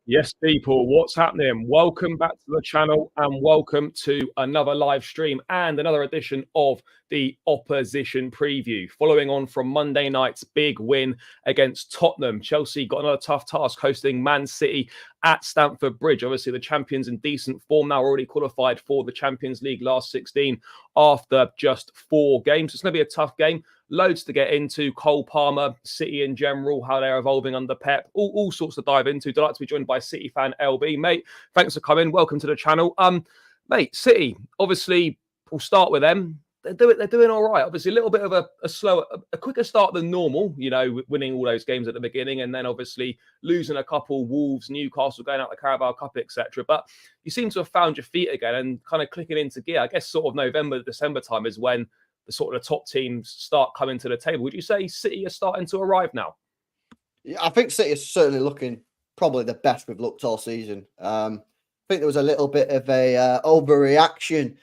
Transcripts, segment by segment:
Yes, people, what's happening? Welcome back to the channel and welcome to another live stream and another edition of the opposition preview. Following on from Monday night's big win against Tottenham, Chelsea got another tough task hosting Man City at Stamford Bridge. Obviously, the champions in decent form now, already qualified for the Champions League last 16 after just 4 games. It's going to be a tough game. Loads to get into. Cole Palmer, City in general, how they're evolving under Pep, all sorts to dive into. Delighted to be joined by City fan LB. Mate, thanks for coming. Welcome to the channel. Mate, City, obviously, we'll start with them. They're doing all right. Obviously, a little bit of a quicker start than normal, you know, winning all those games at the beginning and then obviously losing a couple, Wolves, Newcastle, going out the Carabao Cup, etc. But you seem to have found your feet again and kind of clicking into gear. I guess sort of November, December time is when the sort of the top teams start coming to the table. Would you say City are starting to arrive now? Yeah, I think City is certainly looking probably the best we've looked all season. I think there was a little bit of a overreaction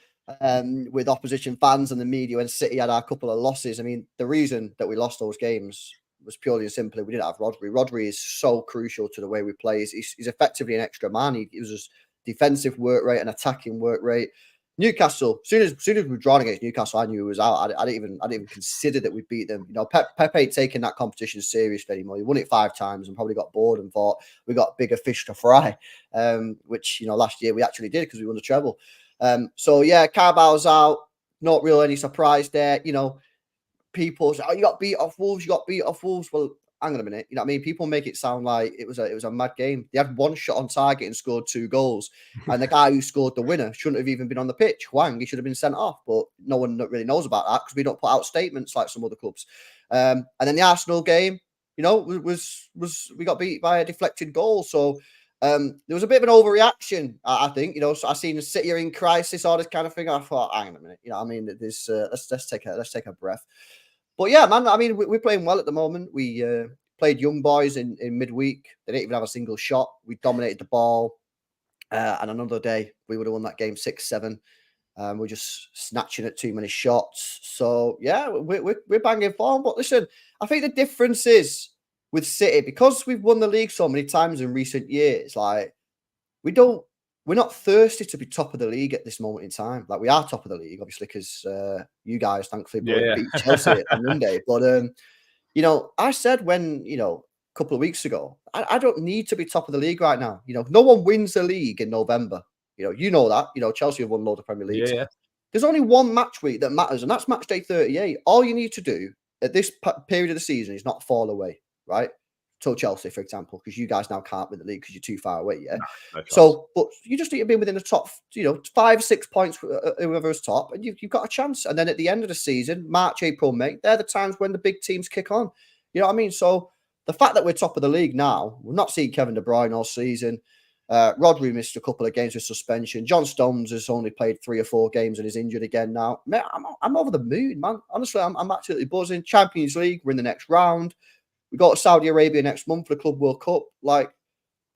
with opposition fans and the media when City had our couple of losses. I mean, the reason that we lost those games was purely and simply we didn't have Rodri. Rodri is so crucial to the way we play. He's effectively an extra man. He was just defensive work rate and attacking work rate. Newcastle, as soon as we were drawn against Newcastle, I knew it was out. I didn't even consider that we beat them. You know, Pep ain't taking that competition seriously anymore. He won it 5 times and probably got bored and thought we got bigger fish to fry, which, you know, last year we actually did because we won the treble. So yeah, Carabao's out. Not really any surprise there. You know, people say, oh, you got beat off Wolves. Well, hang on a minute. You know what I mean? People make it sound like it was a mad game. They had 1 shot on target and scored 2 goals. And the guy who scored the winner shouldn't have even been on the pitch. Hwang, he should have been sent off. But no one really knows about that because we don't put out statements like some other clubs. And then the Arsenal game, you know, was we got beat by a deflected goal. So there was a bit of an overreaction, I think. You know, so I seen the City are in crisis, all this kind of thing. I thought, hang on a minute. You know what I mean? This let's take a breath. But yeah, man, I mean, we're playing well at the moment. We played young boys in midweek. They didn't even have a single shot. We dominated the ball. And another day, we would have won that game 6-7. We're just snatching at too many shots. So yeah, we're banging form. But listen, I think the difference is with City, because we've won the league so many times in recent years, like we're not thirsty to be top of the league at this moment in time. Like, we are top of the league, obviously, because you guys, thankfully, beat Chelsea on Monday. But, you know, I said when, you know, a couple of weeks ago, I don't need to be top of the league right now. You know, no one wins the league in November. You know that. You know, Chelsea have won loads of Premier Leagues. Yeah. There's only one match week that matters, and that's match day 38. All you need to do at this period of the season is not fall away, right? So Chelsea, for example, because you guys now can't win the league because you're too far away. Yeah. No so, but you just need to be within the top, you know, 5-6 points, whoever's top, and you've got a chance. And then at the end of the season, March, April, May, they're the times when the big teams kick on. You know what I mean? So the fact that we're top of the league now, we're not seeing Kevin De Bruyne all season. Rodri missed a couple of games with suspension. John Stones has only played 3 or 4 games and is injured again now. Man, I'm over the moon, man. Honestly, I'm absolutely buzzing. Champions League, we're in the next round. We go to Saudi Arabia next month for the Club World Cup. Like,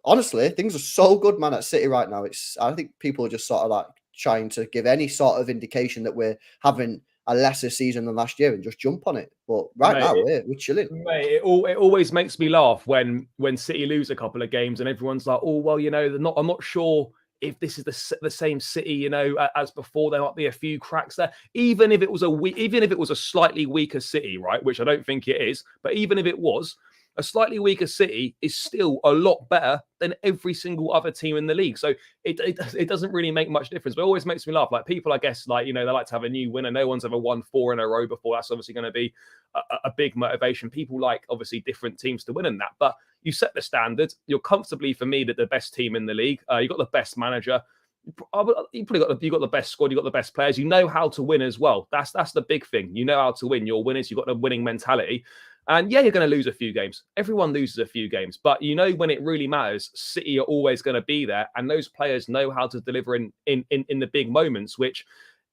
honestly, things are so good, man, at City right now. I think people are just sort of like trying to give any sort of indication that we're having a lesser season than last year and just jump on it. But now we're chilling. Mate, it always makes me laugh when City lose a couple of games and everyone's like, oh, well, you know, I'm not sure if this is the same City, you know, as before. There might be a few cracks there. Even if it was a slightly weaker City, right, which I don't think it is, but even if it was, a slightly weaker City is still a lot better than every single other team in the league. So it doesn't really make much difference, but it always makes me laugh. Like, people, I guess, like, you know, they like to have a new winner. No one's ever won 4 in a row before. That's obviously going to be a big motivation. People like, obviously, different teams to win in that. But you set the standard. You're comfortably, for me, the best team in the league. You've got the best manager. You've got the best squad. You've got the best players. You know how to win as well. That's the big thing. You know how to win. You're winners. You've got the winning mentality. And yeah, you're going to lose a few games. Everyone loses a few games. But you know, when it really matters, City are always going to be there. And those players know how to deliver in the big moments, which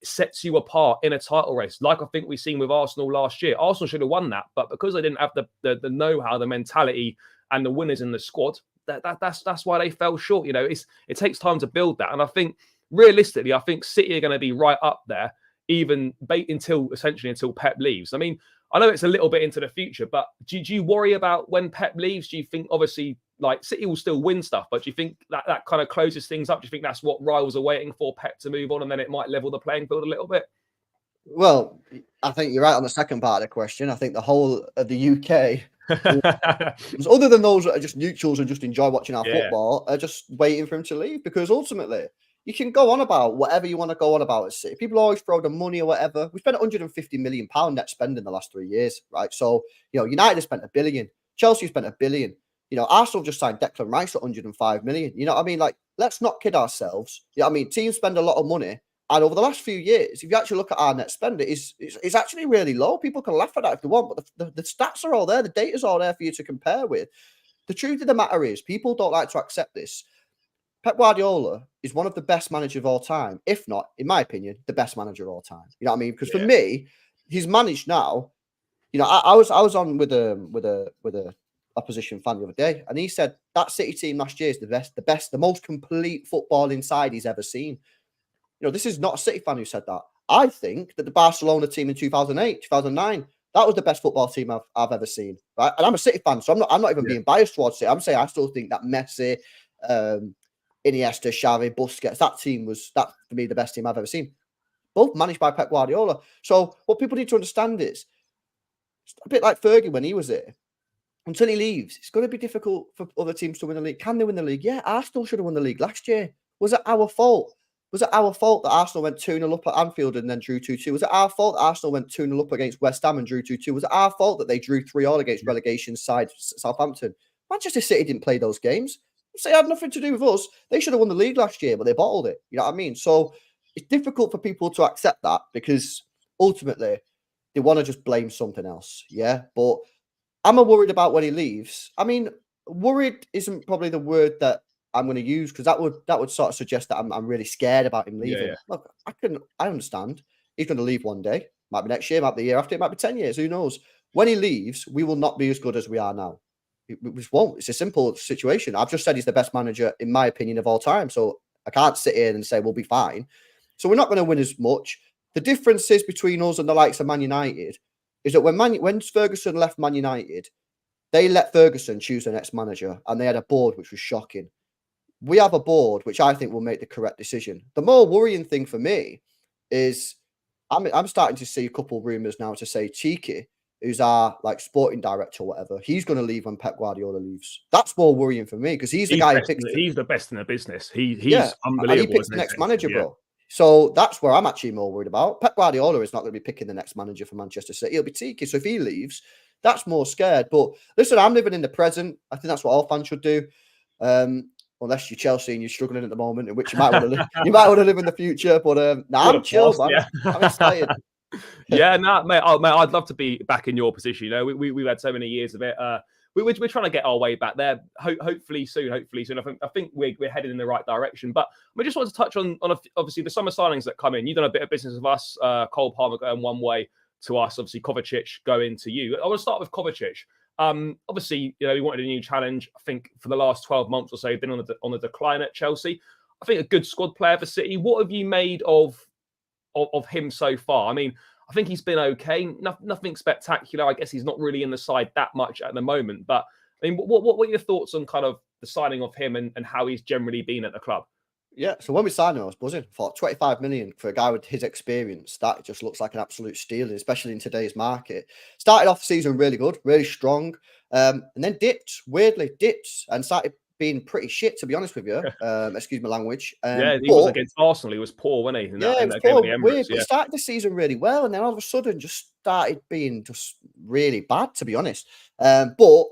sets you apart in a title race. Like I think we've seen with Arsenal last year. Arsenal should have won that. But because they didn't have the know-how, the mentality, and the winners in the squad, that's why they fell short. You know, it takes time to build that. And I think, realistically, I think City are going to be right up there, even until Pep leaves. I mean, I know it's a little bit into the future, but do you worry about when Pep leaves? Do you think, obviously, like City will still win stuff, but do you think that kind of closes things up? Do you think that's what rivals are waiting for, Pep to move on, and then it might level the playing field a little bit? Well, I think you're right on the second part of the question. I think the whole of the UK, other than those that are just neutrals and just enjoy watching our Yeah. football, are just waiting for him to leave, because ultimately you can go on about whatever you want to go on about at City. People always throw the money or whatever. We spent £150 million net spend in the last 3 years, right? So, United has spent $1 billion. Chelsea spent $1 billion. Arsenal just signed Declan Rice at 105 million. You know what I mean? Like, let's not kid ourselves. I mean? Teams spend a lot of money. And over the last few years, if you actually look at our net spend, it's actually really low. People can laugh at that if they want, but the stats are all there. The data's all there for you to compare with. The truth of the matter is, people don't like to accept this. Pep Guardiola is one of the best managers of all time, if not, in my opinion, the best manager of all time. You know what I mean? Because for me, he's managed now. I was on with a opposition fan the other day, and he said that City team last year is the most complete footballing side he's ever seen. This is not a City fan who said that. I think that the Barcelona team in 2008, 2009, that was the best football team I've ever seen. Right? And I'm a City fan, so I'm not even being biased towards it. I'm saying I still think that Messi, Iniesta, Xavi, Busquets, that team was, that for me, the best team I've ever seen. Both managed by Pep Guardiola. So what people need to understand is, it's a bit like Fergie when he was there. Until he leaves, it's going to be difficult for other teams to win the league. Can they win the league? Yeah, Arsenal should have won the league last year. Was it our fault? Was it our fault that Arsenal went 2-0 up at Anfield and then drew 2-2? Was it our fault that Arsenal went 2-0 up against West Ham and drew 2-2? Was it our fault that they drew 3-all against relegation side Southampton? Manchester City didn't play those games. So it had nothing to do with us. They should have won the league last year, but they bottled it. You know what I mean? So it's difficult for people to accept that, because ultimately they want to just blame something else. Yeah. But am I worried about when he leaves? I mean, worried isn't probably the word that I'm going to use, because that would sort of suggest that I'm really scared about him leaving. Look, I understand he's going to leave one day. Might be next year, might be the year after, it might be 10 years. Who knows? When he leaves, we will not be as good as we are now. We just won't. It's a simple situation. I've just said he's the best manager, in my opinion, of all time. So I can't sit here and say we'll be fine. So we're not going to win as much. The differences between us and the likes of Man United is that when Ferguson left Man United, they let Ferguson choose the next manager, and they had a board which was shocking. We have a board which I think will make the correct decision. The more worrying thing for me is I'm starting to see a couple of rumours now to say Cheeky, who's our sporting director or whatever, he's going to leave when Pep Guardiola leaves. That's more worrying for me, because he's the guy who picks. He's the best in the business. He's unbelievable. And he picks the next manager, bro. So that's where I'm actually more worried about. Pep Guardiola is not going to be picking the next manager for Manchester City. It'll be Tiki. So if he leaves, that's more scared. But listen, I'm living in the present. I think that's what all fans should do. Unless you're Chelsea and you're struggling at the moment, in which you might want to live. You might want to live in the future. But I'm chill, man. Yeah. I'm excited. Yeah, mate. I'd love to be back in your position. We've had so many years of it. We're trying to get our way back there. Hopefully soon. I think we're headed in the right direction. But we just want to touch on obviously the summer signings that come in. You've done a bit of business with us. Cole Palmer going one way to us. Obviously Kovacic going to you. I want to start with Kovacic. Obviously, we wanted a new challenge. I think for the last 12 months or so, he's been on the decline at Chelsea. I think a good squad player for City. What have you made of him so far? I mean, I think he's been okay. Nothing spectacular. I guess he's not really in the side that much at the moment. But I mean, what were your thoughts on kind of the signing of him and how he's generally been at the club? Yeah, so when we signed him, I was buzzing. For 25 million for a guy with his experience, that just looks like an absolute steal, especially in today's market. Started off the season really good, really strong, and then dipped and started being pretty shit, to be honest with you. Excuse my language. He was against Arsenal. He was poor, wasn't he? It was poor, weird. But he started the season really well, and then all of a sudden just started being just really bad, to be honest. But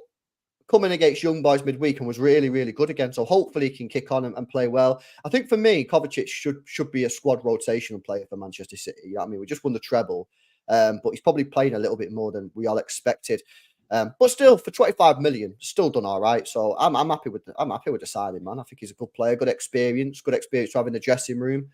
coming against young boys midweek and was really, really good again. So hopefully he can kick on and play well. I think for me, Kovacic should be a squad rotational player for Manchester City. You know what I mean? We just won the treble, but he's probably playing a little bit more than we all expected. But still, for 25 million, still done all right. So I'm happy with the signing, man. I think he's a good player, good experience to have in the dressing room.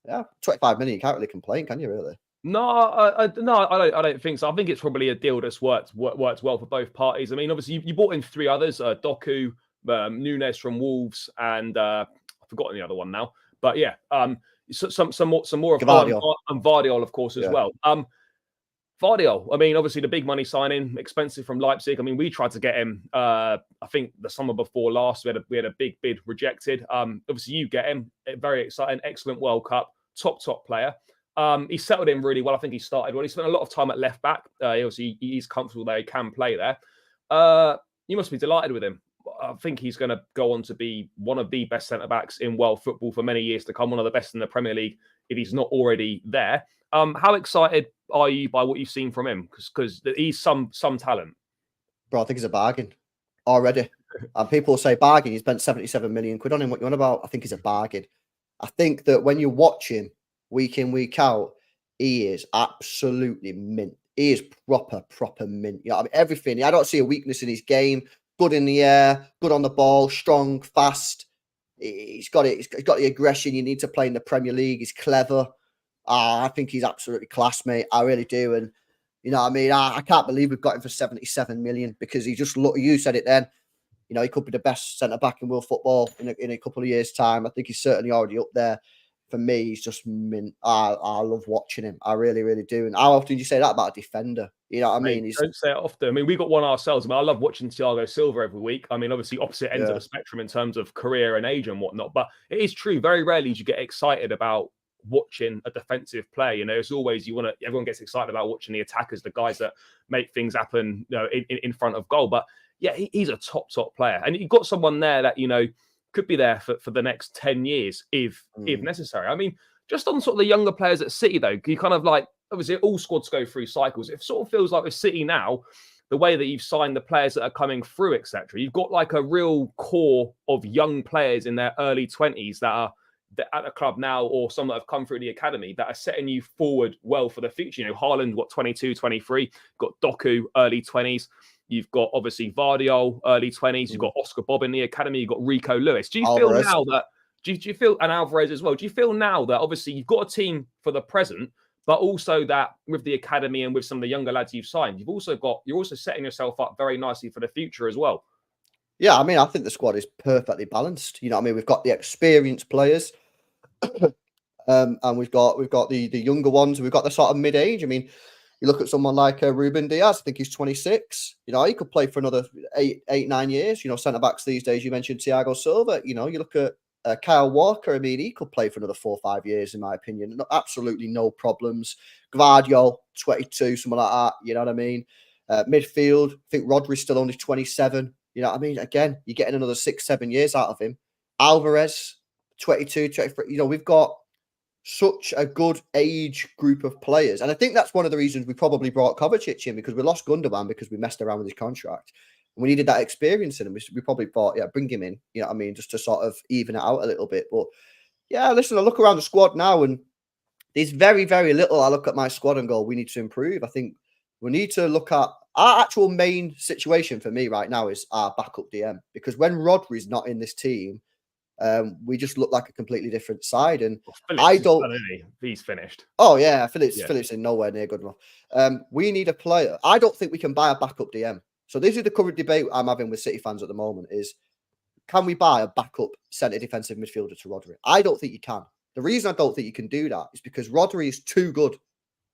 Yeah, 25 million, you can't really complain, can you? Really? No, I don't think so. I think it's probably a deal that's worked well for both parties. I mean, obviously you brought in three others: Doku, Nunes from Wolves, and I've forgotten the other one now. But yeah, some more of Gvardiol. And Gvardiol, of course, as well. Vardiol. I mean, obviously the big money signing, expensive from Leipzig. I mean, we tried to get him. I think the summer before last, we had a big bid rejected. Obviously you get him. Very exciting, excellent World Cup, top player. He settled in really well. I think he started well. He spent a lot of time at left back. He's comfortable there. He can play there. You must be delighted with him. I think he's going to go on to be one of the best centre backs in world football for many years to come. One of the best in the Premier League, if he's not already there. How excited are you by what you've seen from him? Because he's some talent. Bro, I think he's a bargain already. And people say bargain. You spent 77 million quid on him. What you on about? I think he's a bargain. I think that when you watch him week in, week out, he is absolutely mint. He is proper mint. You know, I mean, everything. I don't see a weakness in his game. Good in the air, good on the ball, strong, fast. He's got it. He's got the aggression you need to play in the Premier League. He's clever. I think he's absolutely class, mate. I really do. And, you know what I mean? I can't believe we've got him for 77 million because he just look. You said it then. You know, he could be the best centre-back in world football in a couple of years' time. I think he's certainly already up there. For me, he's just mint. I love watching him. I really, really do. And how often do you say that about a defender? You know what I mean? Mate, don't say it often. I mean, we got one ourselves. I mean, I love watching Thiago Silva every week. I mean, obviously opposite ends of the spectrum in terms of career and age and whatnot. But it is true. Very rarely do you get excited about watching a defensive play. You know, it's always everyone gets excited about watching the attackers, the guys that make things happen, you know, in front of goal. But yeah, he's a top player. And you've got someone there that, you know, could be there for the next 10 years if necessary. I mean, just on sort of the younger players at City, though, you kind of like, obviously all squads go through cycles. It sort of feels like with City now, the way that you've signed the players that are coming through, etc. You've got like a real core of young players in their early 20s that are at the club now, or some that have come through the academy that are setting you forward well for the future. You know, Haaland, 22, 23, got Doku, early 20s. You've got obviously Vardiol, early 20s. You've got Oscar Bob in the academy. You've got Rico Lewis. Do you feel now that, do you feel, and Alvarez as well, do you feel now that obviously you've got a team for the present, but also that with the academy and with some of the younger lads you've signed, you're also setting yourself up very nicely for the future as well? Yeah, I mean, I think the squad is perfectly balanced. You know what I mean? We've got the experienced players, and we've got the younger ones. We've got the sort of mid-age. I mean, you look at someone like Ruben Diaz. I think he's 26. You know, he could play for another 9 years. You know, centre backs these days. You mentioned Thiago Silva. You know, you look at Kyle Walker. I mean, he could play for another 4 or 5 years, in my opinion. Absolutely no problems. Gvardiol, 22, something like that. You know what I mean? Midfield, I think Rodri's still only 27. You know what I mean? Again, you're getting another 6-7 years out of him. Alvarez, 22, 23. You know, we've got such a good age group of players. And I think that's one of the reasons we probably brought Kovacic in, because we lost Gundogan because we messed around with his contract. And we needed that experience in him. We probably thought, yeah, bring him in, you know what I mean, just to sort of even it out a little bit. But yeah, listen, I look around the squad now and there's very, very little. I look at my squad and go, we need to improve. I think we need to look at our actual main situation for me right now is our backup DM, because when Rodri's not in this team, we just look like a completely different side. And he's finished. Oh yeah, Phillips is nowhere near good enough. We need a player. I don't think we can buy a backup DM. So this is the current debate I'm having with City fans at the moment is, can we buy a backup centre defensive midfielder to Rodri? I don't think you can. The reason I don't think you can do that is because Rodri is too good.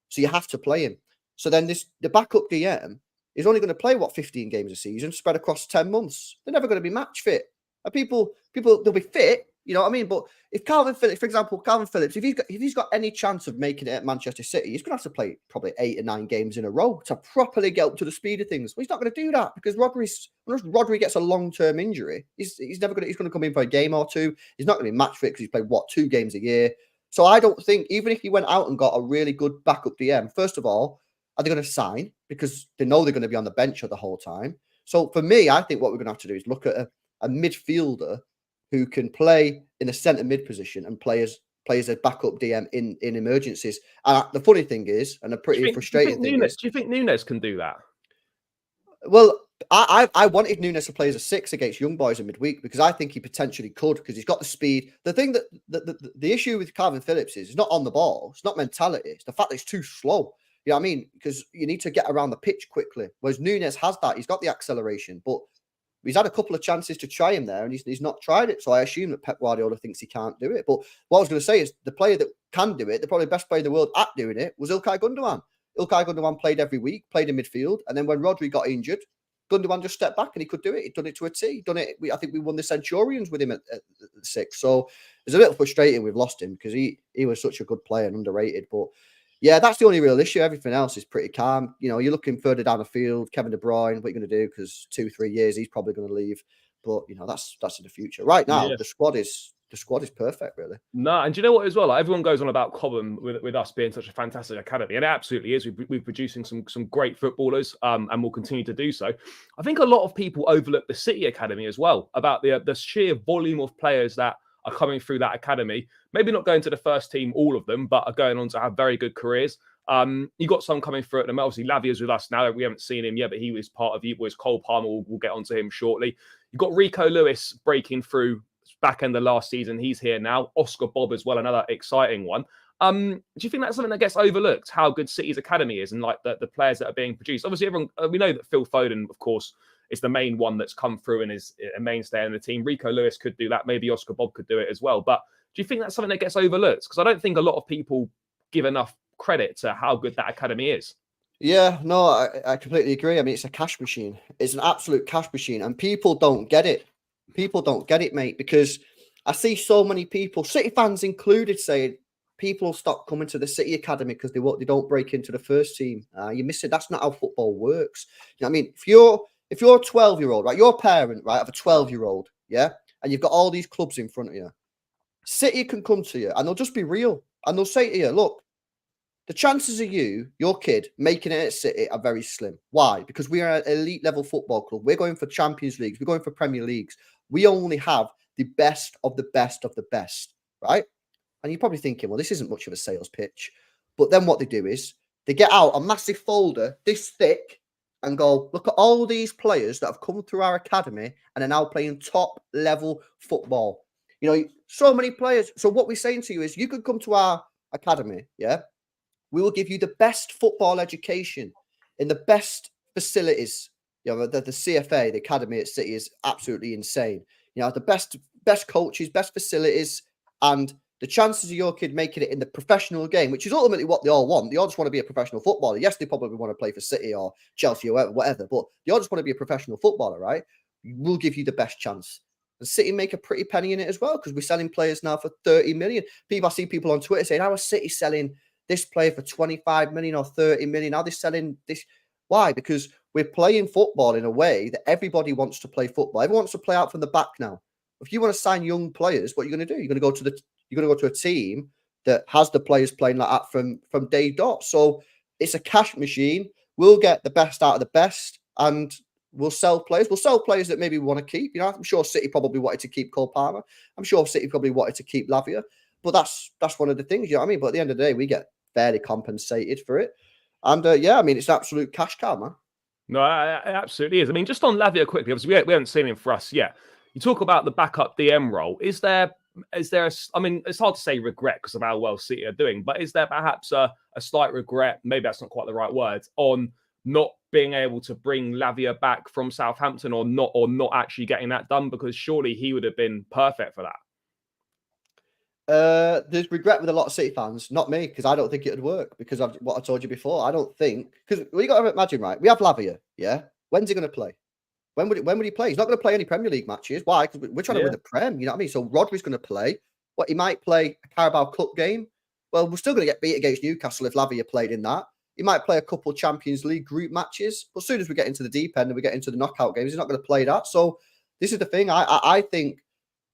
So you have to play him. So then the backup DM is only going to play, 15 games a season spread across 10 months. They're never going to be match fit. And people, they'll be fit, you know what I mean? But if Calvin Phillips, for example, if he's got any chance of making it at Manchester City, he's going to have to play probably 8 or 9 games in a row to properly get up to the speed of things. Well, he's not going to do that because once Rodri gets a long-term injury, he's going to come in for a game or two. He's not going to be match fit because he's played 2 games a year. So I don't think, even if he went out and got a really good backup DM, first of all, are they going to sign? Because they know they're going to be on the bench the whole time. So for me, I think what we're going to have to do is look at a midfielder who can play in a centre mid position and play as a backup DM in emergencies. And the funny thing is, and a pretty frustrating thing is, do you think Nunes can do that? Well, I wanted Nunes to play as a 6 against young boys in midweek because I think he potentially could, because he's got the speed. The thing that the issue with Calvin Phillips is not on the ball. It's not mentality. It's the fact that he's too slow. You know what I mean? Because you need to get around the pitch quickly. Whereas Nunes has that. He's got the acceleration, but he's had a couple of chances to try him there and he's not tried it. So I assume that Pep Guardiola thinks he can't do it. But what I was going to say is the player that can do it, the probably best player in the world at doing it, was Ilkay Gundogan. Ilkay Gundogan played every week, played in midfield, and then when Rodri got injured, Gundogan just stepped back and he could do it. He'd done it to a T. I think we won the Centurions with him at 6. So it's a little frustrating we've lost him because he was such a good player and underrated. But yeah, that's the only real issue. Everything else is pretty calm. You know, you're looking further down the field, Kevin De Bruyne, what are you going to do? Because 2-3 years, he's probably going to leave. But you know, that's in the future. Right now, the squad is perfect, really. No, and do you know what as well? Like, everyone goes on about Cobham with us being such a fantastic academy, and it absolutely is. We're producing some great footballers, and we'll continue to do so. I think a lot of people overlook the City Academy as well, about the sheer volume of players that are coming through that academy. Maybe not going to the first team, all of them, but are going on to have very good careers. You got some coming through at the moment. Obviously, Lavia's with us now. We haven't seen him yet, but he was part of you. Was Cole Palmer? We'll get onto him shortly. You've got Rico Lewis breaking through back end of last season. He's here now. Oscar Bob as well, another exciting one. Do you think that's something that gets overlooked, how good City's academy is and like the players that are being produced? Obviously, everyone we know that Phil Foden, of course, is the main one that's come through and is a mainstay in the team. Rico Lewis could do that. Maybe Oscar Bob could do it as well. But do you think that's something that gets overlooked? Because I don't think a lot of people give enough credit to how good that academy is. Yeah, no, I completely agree. I mean, it's a cash machine. It's an absolute cash machine. And people don't get it. People don't get it, mate, because I see so many people, City fans included, saying people stop coming to the City Academy because they don't break into the first team. You miss it. That's not how football works. You know what I mean? If you're a 12-year-old, right, you're a parent, right, of a 12-year-old, yeah, and you've got all these clubs in front of you, City can come to you and they'll just be real. And they'll say to you, look, the chances of your kid, making it at City are very slim. Why? Because we are an elite level football club. We're going for Champions Leagues. We're going for Premier Leagues. We only have the best of the best of the best, right? And you're probably thinking, well, this isn't much of a sales pitch. But then what they do is they get out a massive folder this thick and go, look at all these players that have come through our academy and are now playing top level football. You know, so many players. So what we're saying to you is you could come to our academy, yeah? We will give you the best football education in the best facilities. You know, the CFA, the academy at City is absolutely insane. You know, the best coaches, best facilities, and the chances of your kid making it in the professional game, which is ultimately what they all want. They all just want to be a professional footballer. Yes, they probably want to play for City or Chelsea or whatever, but they all just want to be a professional footballer, right? We'll give you the best chance. And City make a pretty penny in it as well because we're selling players now for 30 million. I see people on Twitter saying, how is City selling this player for 25 million or 30 million? How are they selling this? Why? Because we're playing football in a way that everybody wants to play football. Everyone wants to play out from the back now. If you want to sign young players, what are you going to do? You're going to go to a team that has the players playing like that from day dot. So it's a cash machine. We'll get the best out of the best, and we'll sell players. We'll sell players that maybe we want to keep. You know, I'm sure City probably wanted to keep Cole Palmer. I'm sure City probably wanted to keep Lavia. But that's one of the things, you know what I mean? But at the end of the day, we get fairly compensated for it. And yeah, I mean, it's an absolute cash cow, man. No, it absolutely is. I mean, just on Lavia quickly, obviously we haven't seen him for us yet. You talk about the backup DM role. Is there I mean, it's hard to say regret because of how well City are doing, but is there perhaps a slight regret, maybe that's not quite the right word, on not being able to bring Lavia back from Southampton or not actually getting that done? Because surely he would have been perfect for that. There's regret with a lot of City fans, not me, because I don't think it would work because of what I told you before. I don't think, because you got to imagine, right? We have Lavia, yeah? When's he going to play? When would he play? He's not going to play any Premier League matches. Why? Because we're trying to win the Prem, you know what I mean? So Rodri's going to play. What, he might play a Carabao Cup game. Well, we're still going to get beat against Newcastle if Lavia played in that. He might play a couple of Champions League group matches. But as soon as we get into the deep end and we get into the knockout games, he's not going to play that. So this is the thing. I think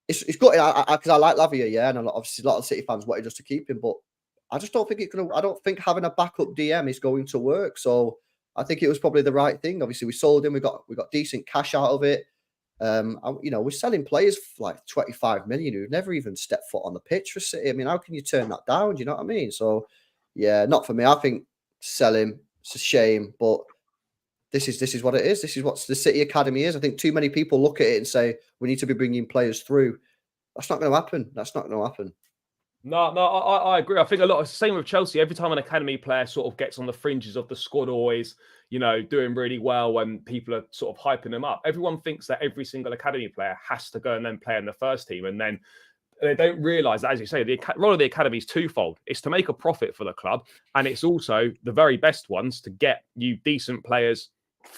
it's good because I like Lavia, yeah, and obviously a lot of City fans wanted us to keep him, but I just don't think it's going to. I don't think having a backup DM is going to work. So I think it was probably the right thing. Obviously, we sold him. We got decent cash out of it. You know, we're selling players for like 25 million who've never even stepped foot on the pitch for City. I mean, how can you turn that down? Do you know what I mean? So yeah, not for me. I think sell him. It's a shame, but this is what it is. This is what the City Academy is. I think too many people look at it and say we need to be bringing players through. That's not going to happen. That's not going to happen. No, I agree. I think a lot of same with Chelsea. Every time an academy player sort of gets on the fringes of the squad, always, you know, doing really well when people are sort of hyping them up. Everyone thinks that every single academy player has to go and then play in the first team. And then they don't realise that, as you say, the role of the academy is twofold. It's to make a profit for the club, and it's also the very best ones to get you decent players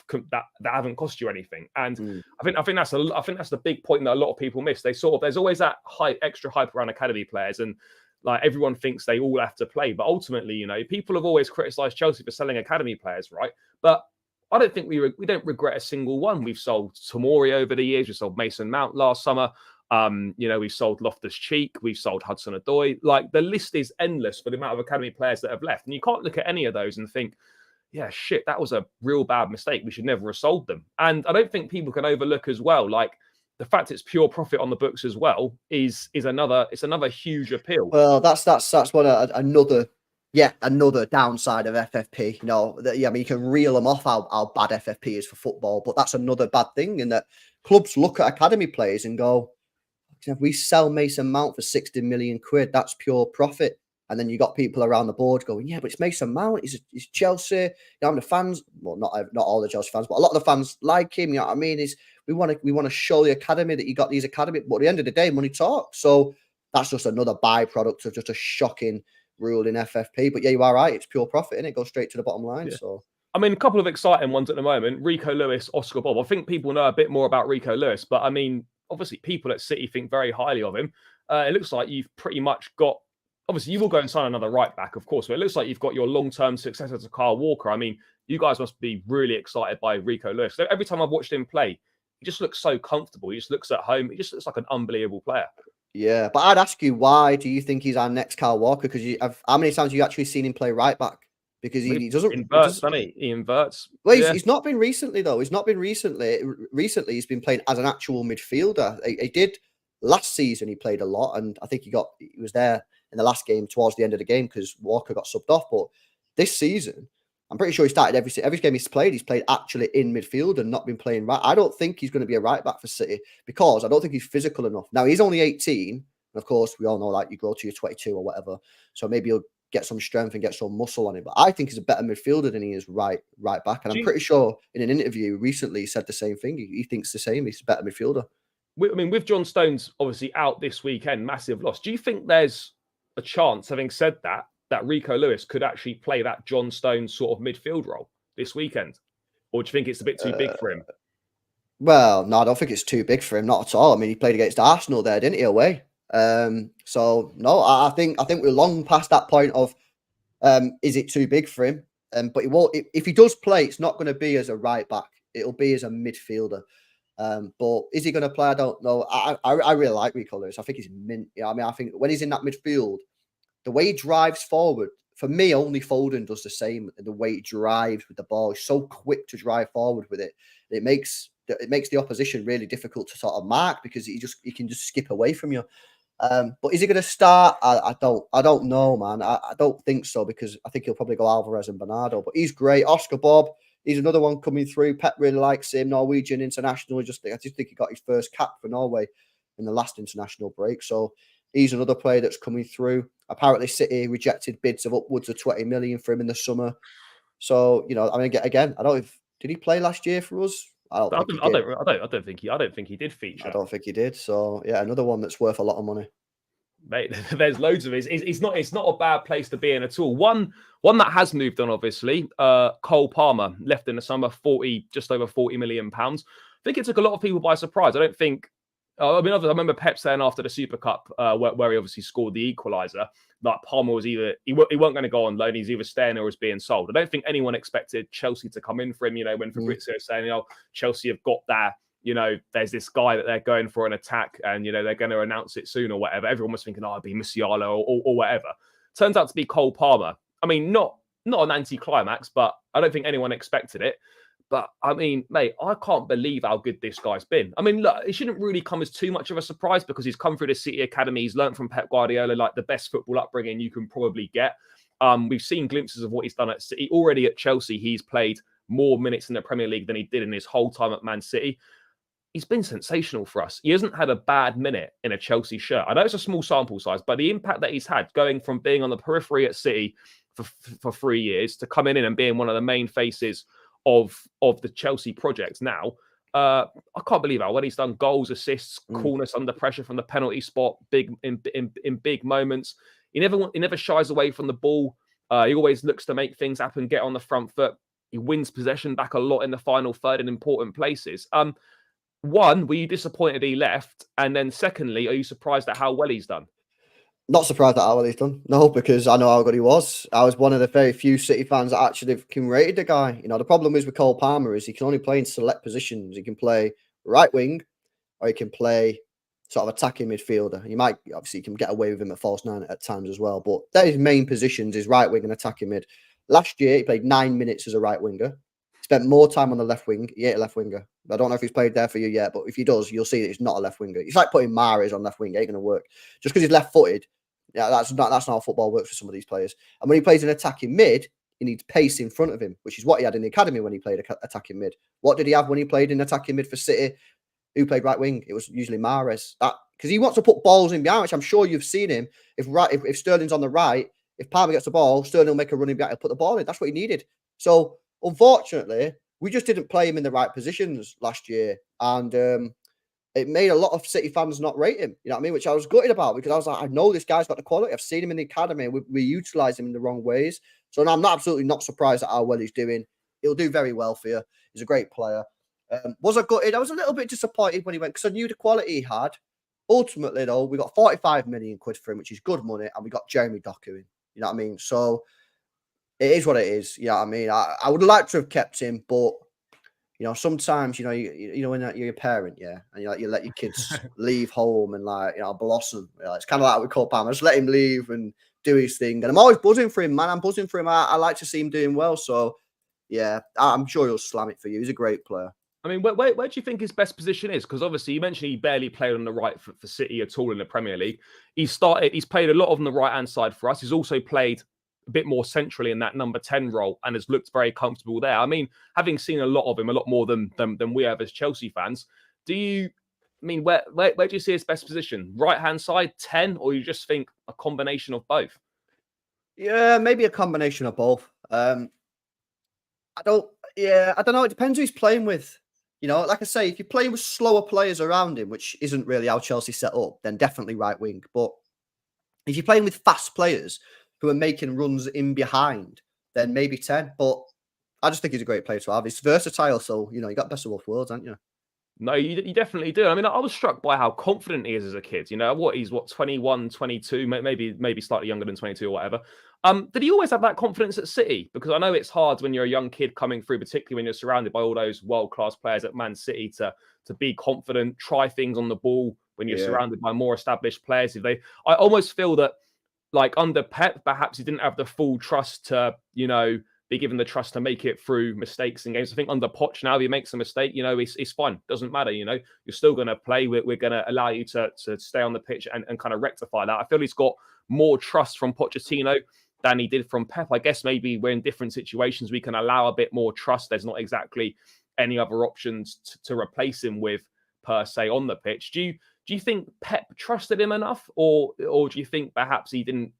that haven't cost you anything. And I think that's the big point that a lot of people miss. There's always that extra hype around academy players, and like everyone thinks they all have to play. But ultimately, people have always criticised Chelsea for selling academy players, right? But I don't think we don't regret a single one. We've sold Tomori over the years. We sold Mason Mount last summer. We've sold Loftus-Cheek. We've sold Hudson-Odoi. Like, the list is endless for the amount of academy players that have left. And you can't look at any of those and think, yeah, shit, that was a real bad mistake. We should never have sold them. And I don't think people can overlook as well, like, the fact it's pure profit on the books as well is another huge appeal. Well, that's another downside of FFP. You can reel them off how bad FFP is for football, but that's another bad thing in that clubs look at academy players and go, if we sell Mason Mount for 60 million quid, that's pure profit. And then you got people around the board going, yeah, but it's Mason Mount. He's Chelsea. The fans, well, not all the Chelsea fans, but a lot of the fans like him. You know what I mean? We want to show the academy that you got these academy. But at the end of the day, money talks. So that's just another byproduct of just a shocking rule in FFP. But yeah, you are right. It's pure profit, and it goes straight to the bottom line. Yeah. So. I mean, a couple of exciting ones at the moment. Rico Lewis, Oscar Bob. I think people know a bit more about Rico Lewis, but I mean, obviously people at City think very highly of him. It looks like you've pretty much got, obviously you will go and sign another right back, of course, but it looks like you've got your long-term successor to Kyle Walker. I mean, you guys must be really excited by Rico Lewis. Every time I've watched him play, he just looks so comfortable. He just looks at home. He just looks like an unbelievable player. Yeah, but I'd ask you, why do you think he's our next Kyle Walker? Because how many times have you actually seen him play right back? Because he doesn't invert, doesn't he? He inverts. Well, he's not been recently though. He's not been recently. Recently, he's been playing as an actual midfielder. He did last season. He played a lot, and I think he was there in the last game towards the end of the game because Walker got subbed off. But this season, I'm pretty sure he started every game he's played actually in midfield and not been playing right. I don't think he's going to be a right back for City because I don't think he's physical enough. Now, he's only 18. And of course, we all know like you grow to your 22 or whatever. So maybe he'll get some strength and get some muscle on him. But I think he's a better midfielder than he is right back. And I'm pretty sure in an interview recently he said the same thing. He thinks the same. He's a better midfielder. I mean, with John Stones obviously out this weekend, massive loss. Do you think there's a chance, having said that Rico Lewis could actually play that John Stones sort of midfield role this weekend? Or do you think it's a bit too big for him? Well, no, I don't think it's too big for him. Not at all. I mean, he played against Arsenal there, didn't he, away? So no, I think we're long past that point of is it too big for him? But it won't. If he does play, it's not going to be as a right back. It'll be as a midfielder. But is he going to play? I don't know. I really like Rico Lewis. I think he's mint. Yeah, I mean, I think when he's in that midfield, the way he drives forward, for me, only Foden does the same. The way he drives with the ball, he's so quick to drive forward with it. It makes the opposition really difficult to sort of mark because he can just skip away from you. But is he going to start? I don't know, man. I don't think so because I think he'll probably go Alvarez and Bernardo. But he's great. Oscar Bob, he's another one coming through. Pep really likes him. Norwegian international. I just think he got his first cap for Norway in the last international break. So he's another player that's coming through. Apparently, City rejected bids of upwards of 20 million for him in the summer. So I mean, again, I don't know if did he play last year for us? I don't think he did feature. I don't think he did. So yeah, another one that's worth a lot of money. Mate, there's loads of it. It's not a bad place to be in at all. One that has moved on, obviously. Cole Palmer left in the summer, just over £40 million. I think it took a lot of people by surprise. I don't think. I remember Pep saying after the Super Cup, where he obviously scored the equaliser, that Palmer was he weren't going to go on loan. He's either staying or was being sold. I don't think anyone expected Chelsea to come in for him. When Fabrizio was saying, Chelsea have got that. There's this guy that they're going for an attack, and they're going to announce it soon or whatever. Everyone was thinking, it'd be Musiala or whatever. Turns out to be Cole Palmer. I mean, not an anti-climax, but I don't think anyone expected it. But, I mean, mate, I can't believe how good this guy's been. I mean, look, it shouldn't really come as too much of a surprise because he's come through the City Academy. He's learned from Pep Guardiola, like the best football upbringing you can probably get. We've seen glimpses of what he's done at City. Already at Chelsea, he's played more minutes in the Premier League than he did in his whole time at Man City. He's been sensational for us. He hasn't had a bad minute in a Chelsea shirt. I know it's a small sample size, but the impact that he's had going from being on the periphery at City for 3 years to coming in and being one of the main faces of the Chelsea project now, I can't believe how well he's done. Goals, assists, Mm. coolness under pressure from the penalty spot, big in big moments. He never shies away from the ball. He always looks to make things happen, get on the front foot. He wins possession back a lot in the final third in important places. One, were you disappointed he left? And then secondly, are you surprised at how well he's done? Not surprised at how well he's done. No, because I know how good he was. I was one of the very few City fans that actually rated the guy. You know, the problem is with Cole Palmer is he can only play in select positions. He can play right wing, or he can play sort of attacking midfielder. You might obviously you can get away with him at false nine at times as well, but his main positions is right wing and attacking mid. Last year he played 9 minutes as a right winger. Spent more time on the left wing. He ain't a left winger. I don't know if he's played there for you yet, but if he does, you'll see that he's not a left winger. It's like putting Mahrez on left wing. It ain't going to work. Just because he's left footed, yeah, that's not how football works for some of these players. And when he plays an attacking mid, he needs pace in front of him, which is what he had in the academy when he played attacking mid. What did he have when he played in attacking mid for City? Who played right wing? It was usually Mahrez. Because he wants to put balls in behind, which I'm sure you've seen him. If Sterling's on the right, if Palmer gets the ball, Sterling will make a running back and put the ball in. That's what he needed. So unfortunately, we just didn't play him in the right positions last year, and it made a lot of City fans not rate him. You know what I mean? Which I was gutted about, because I was like, I know this guy's got the quality. I've seen him in the academy. We utilize him in the wrong ways. So now I'm absolutely not surprised at how well he's doing. He'll do very well for you. He's a great player. Was I gutted? I was a little bit disappointed when he went, because I knew the quality he had. Ultimately, though, we got 45 million quid for him, which is good money, and we got Jeremy Doku in. You know what I mean? So it is what it is. You know what I mean? I would like to have kept him, but you know, sometimes you know when you're a parent, yeah, and you let your kids leave home and blossom. You know, it's kind of like we call Palmer. Just let him leave and do his thing. And I'm always buzzing for him, man. I'm buzzing for him. I like to see him doing well. So yeah, I'm sure he'll slam it for you. He's a great player. I mean, where do you think his best position is? Because obviously you mentioned he barely played on the right for City at all in the Premier League. He's played a lot on the right-hand side for us. He's also played a bit more centrally in that number 10 role and has looked very comfortable there. I mean, having seen a lot of him, a lot more than we have as Chelsea fans, where do you see his best position? Right-hand side, 10, or you just think a combination of both? Yeah, maybe a combination of both. I don't know. It depends who he's playing with. You know, like I say, if you're playing with slower players around him, which isn't really how Chelsea set up, then definitely right wing. But if you're playing with fast players who are making runs in behind, then maybe 10. But I just think he's a great player to have. He's versatile, so, you know, you got best of both worlds, haven't you? No, you definitely do. I mean, I was struck by how confident he is as a kid. You know, he's 21, 22, maybe slightly younger than 22 or whatever. Did he always have that confidence at City? Because I know it's hard when you're a young kid coming through, particularly when you're surrounded by all those world-class players at Man City, to be confident, try things on the ball when you're surrounded by more established players. I almost feel that, like under Pep, perhaps he didn't have the full trust to, you know, be given the trust to make it through mistakes in games. I think under Poch now, if he makes a mistake, you know, it's fine. Doesn't matter, you know. You're still going to play. We're going to allow you to stay on the pitch and kind of rectify that. I feel he's got more trust from Pochettino than he did from Pep. I guess maybe we're in different situations. We can allow a bit more trust. There's not exactly any other options to replace him with, per se, on the pitch. Do you think Pep trusted him enough, or do you think perhaps he didn't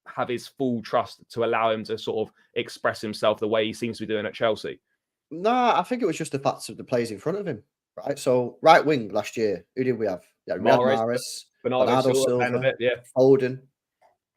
have his full trust to allow him to sort of express himself the way he seems to be doing at Chelsea? No, I think it was just the fact of the players in front of him, right? So right wing last year, who did we have? Yeah, we had Mahrez, Bernardo Silva, Foden.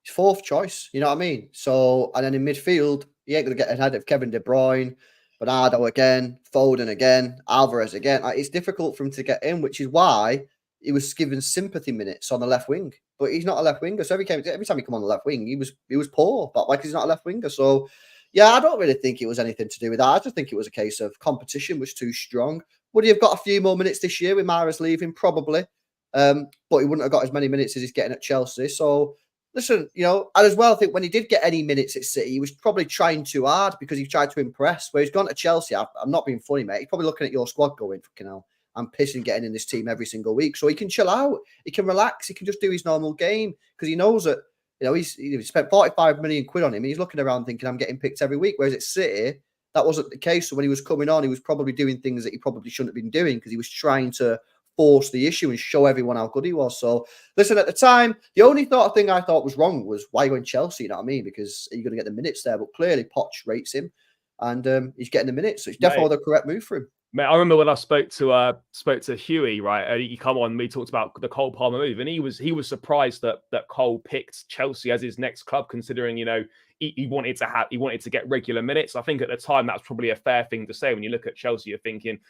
His fourth choice, you know what I mean? So, and then in midfield, he ain't going to get ahead of Kevin De Bruyne, Bernardo again, Foden again, Alvarez again. It's difficult for him to get in, which is why he was given sympathy minutes on the left wing. But he's not a left winger. So every time he come on the left wing, he was poor. But like he's not a left winger. So yeah, I don't really think it was anything to do with that. I just think it was a case of competition was too strong. Would he have got a few more minutes this year with Mahrez leaving? Probably. But he wouldn't have got as many minutes as he's getting at Chelsea. So listen, you know, I as well think when he did get any minutes at City, he was probably trying too hard because he tried to impress. Where he's gone to Chelsea, I'm not being funny, mate. He's probably looking at your squad going, fucking hell, I'm pissing getting in this team every single week. So he can chill out. He can relax. He can just do his normal game because he knows that, you know, he spent 45 million quid on him and he's looking around thinking, I'm getting picked every week. Whereas at City, that wasn't the case. So when he was coming on, he was probably doing things that he probably shouldn't have been doing because he was trying to force the issue and show everyone how good he was. So listen, at the time, the only thing I thought was wrong was why go in Chelsea, you know what I mean? Because you're going to get the minutes there. But clearly Poch rates him and he's getting the minutes. So it's definitely the correct move for him. Mate, I remember when I spoke to Huey, right? And he come on, we talked about the Cole Palmer move, and he was surprised that Cole picked Chelsea as his next club, considering he wanted to get regular minutes. I think at the time that's probably a fair thing to say. When you look at Chelsea, you're thinking,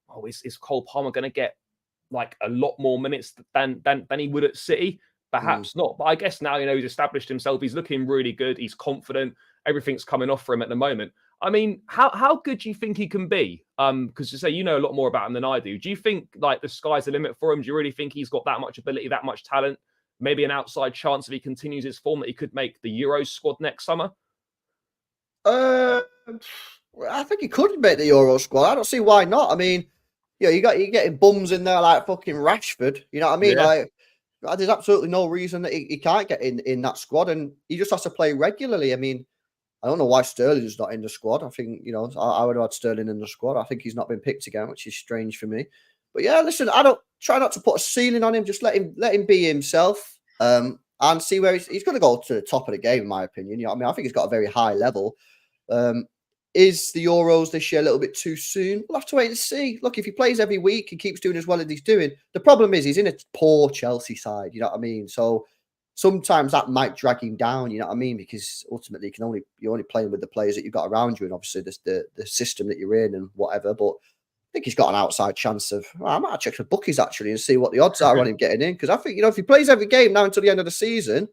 oh, is Cole Palmer going to get like a lot more minutes than he would at City? Perhaps not, but I guess now he's established himself. He's looking really good. He's confident. Everything's coming off for him at the moment. I mean, how good do you think he can be? Because you say you know a lot more about him than I do. Do you think like the sky's the limit for him? Do you really think he's got that much ability, that much talent? Maybe an outside chance if he continues his form that he could make the Euros squad next summer? I think he could make the Euro squad. I don't see why not. I mean, you're getting bums in there like fucking Rashford. You know what I mean? Yeah. Like, there's absolutely no reason that he can't get in that squad, and he just has to play regularly. I mean, I don't know why Sterling's not in the squad. I think, I would have had Sterling in the squad. I think he's not been picked again, which is strange for me. But yeah, listen, I don't try not to put a ceiling on him. Just let him be himself, and see where he's going to go to the top of the game, in my opinion. You know what I mean? I think he's got a very high level. Is the Euros this year a little bit too soon? We'll have to wait and see. Look, if he plays every week and keeps doing as well as he's doing, the problem is he's in a poor Chelsea side. You know what I mean? So sometimes that might drag him down. You know what I mean? Because ultimately, you're only playing with the players that you've got around you, and obviously the system that you're in and whatever. But I think he's got an outside chance of. Well, I might check the bookies actually and see what the odds are on him getting in. Because I think if he plays every game now until the end of the season,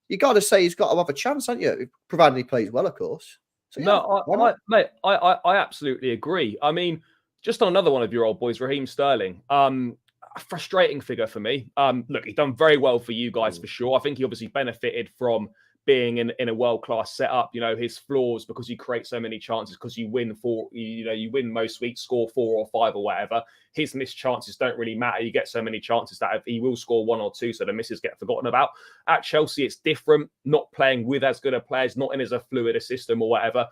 you got to say he's got to have a chance, haven't you? Provided he plays well, of course. So, yeah, no, mate, I absolutely agree. I mean, just on another one of your old boys, Raheem Sterling. A frustrating figure for me. Look, he's done very well for you guys for sure. I think he obviously benefited from being in a world-class setup. His flaws because you create so many chances because you win you win most weeks, score 4 or 5 or whatever. His missed chances don't really matter. You get so many chances that he will score 1 or 2, so the misses get forgotten about. At Chelsea, it's different. Not playing with as good a players, not in as a fluid a system or whatever.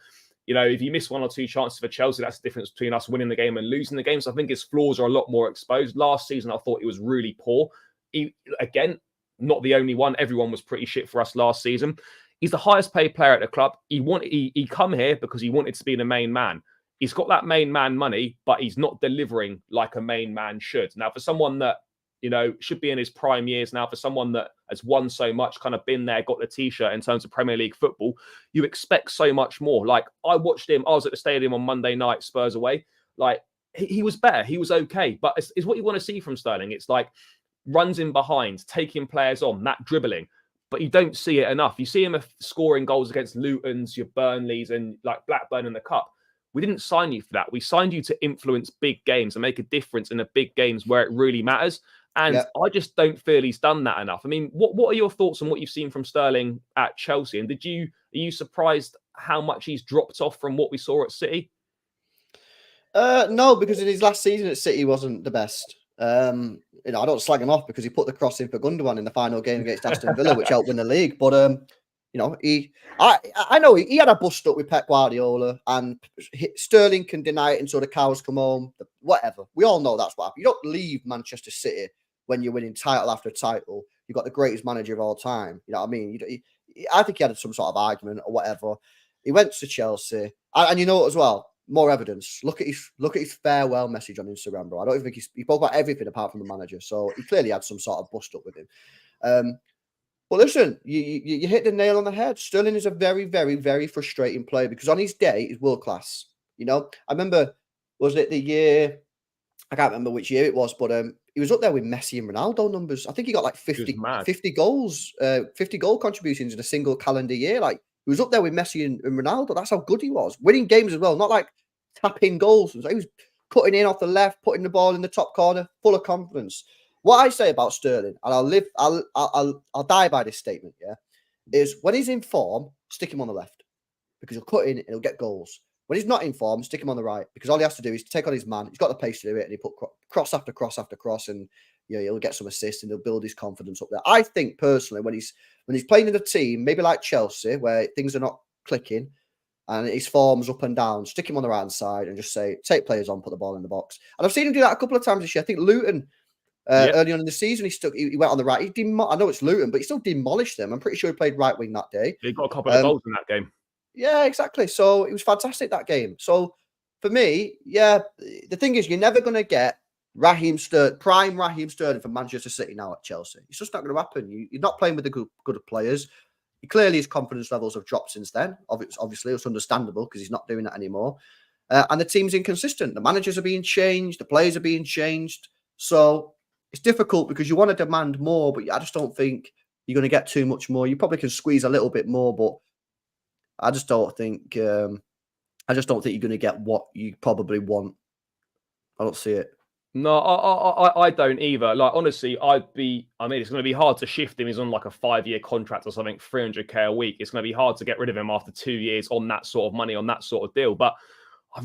If you miss 1 or 2 chances for Chelsea, that's the difference between us winning the game and losing the game. So I think his flaws are a lot more exposed. Last season, I thought he was really poor. Again, not the only one. Everyone was pretty shit for us last season. He's the highest paid player at the club. He come here because he wanted to be the main man. He's got that main man money, but he's not delivering like a main man should. Now, for someone that should be in his prime years now, for someone that has won so much, kind of been there, got the t-shirt in terms of Premier League football, you expect so much more. Like, I watched him, I was at the stadium on Monday night, Spurs away. Like, he was better, he was okay, but it's what you want to see from Sterling. It's like runs in behind, taking players on, that dribbling, but you don't see it enough. You see him scoring goals against Luton's, your Burnleys, and like Blackburn in the Cup. We didn't sign you for that. We signed you to influence big games and make a difference in the big games where it really matters. And I just don't feel he's done that enough. I mean, what are your thoughts on what you've seen from Sterling at Chelsea? And are you surprised how much he's dropped off from what we saw at City? No, because in his last season at City wasn't the best. I don't slag him off because he put the cross in for Gundogan in the final game against Aston Villa, which helped win the league. But I know he had a bust up with Pep Guardiola, and Sterling can deny it until the cows come home. Whatever, we all know that's what happened. You don't leave Manchester City when you're winning title after title. You've got the greatest manager of all time. You know what I mean? I think he had some sort of argument or whatever. He went to Chelsea, and you know what as well. More evidence. Look at his farewell message on Instagram, bro. I don't even think he spoke about everything apart from the manager. So he clearly had some sort of bust up with him. But listen, you hit the nail on the head. Sterling is a very, very, very frustrating player because on his day, he's world class. I remember, was it the year? I can't remember which year it was, but he was up there with Messi and Ronaldo numbers. I think he got like 50 goals, 50 goal contributions in a single calendar year. Like, he was up there with Messi and Ronaldo. That's how good he was. Winning games as well, not like tapping goals. He was cutting in off the left, putting the ball in the top corner, full of confidence. What I say about Sterling, and I'll die by this statement, is when he's in form, stick him on the left because he'll cut in and he'll get goals. When he's not in form, stick him on the right because all he has to do is take on his man. He's got the pace to do it, and he put cross after cross after cross, and he'll get some assists and he'll build his confidence up there. I think personally, when he's playing in a team, maybe like Chelsea, where things are not clicking and his form's up and down, stick him on the right hand side and just say, take players on, put the ball in the box. And I've seen him do that a couple of times this year. I think Luton. Early on in the season, he went on the right. I know it's Luton, but he still demolished them. I'm pretty sure he played right wing that day. He got a couple of goals in that game. Yeah, exactly. So it was fantastic that game. So for me, yeah, the thing is, you're never going to get prime Raheem Sterling from Manchester City now at Chelsea. It's just not going to happen. You're not playing with the good players. Clearly, his confidence levels have dropped since then. Obviously, it's understandable because he's not doing that anymore. And the team's inconsistent. The managers are being changed. The players are being changed. So it's difficult because you want to demand more, but I just don't think you're going to get too much more. You probably can squeeze a little bit more, but I just don't think you're going to get what you probably want. I don't see it. No, I don't either. Like, honestly, it's going to be hard to shift him. He's on like a 5-year contract or something, 300k a week. It's going to be hard to get rid of him after 2 years on that sort of money, on that sort of deal. But I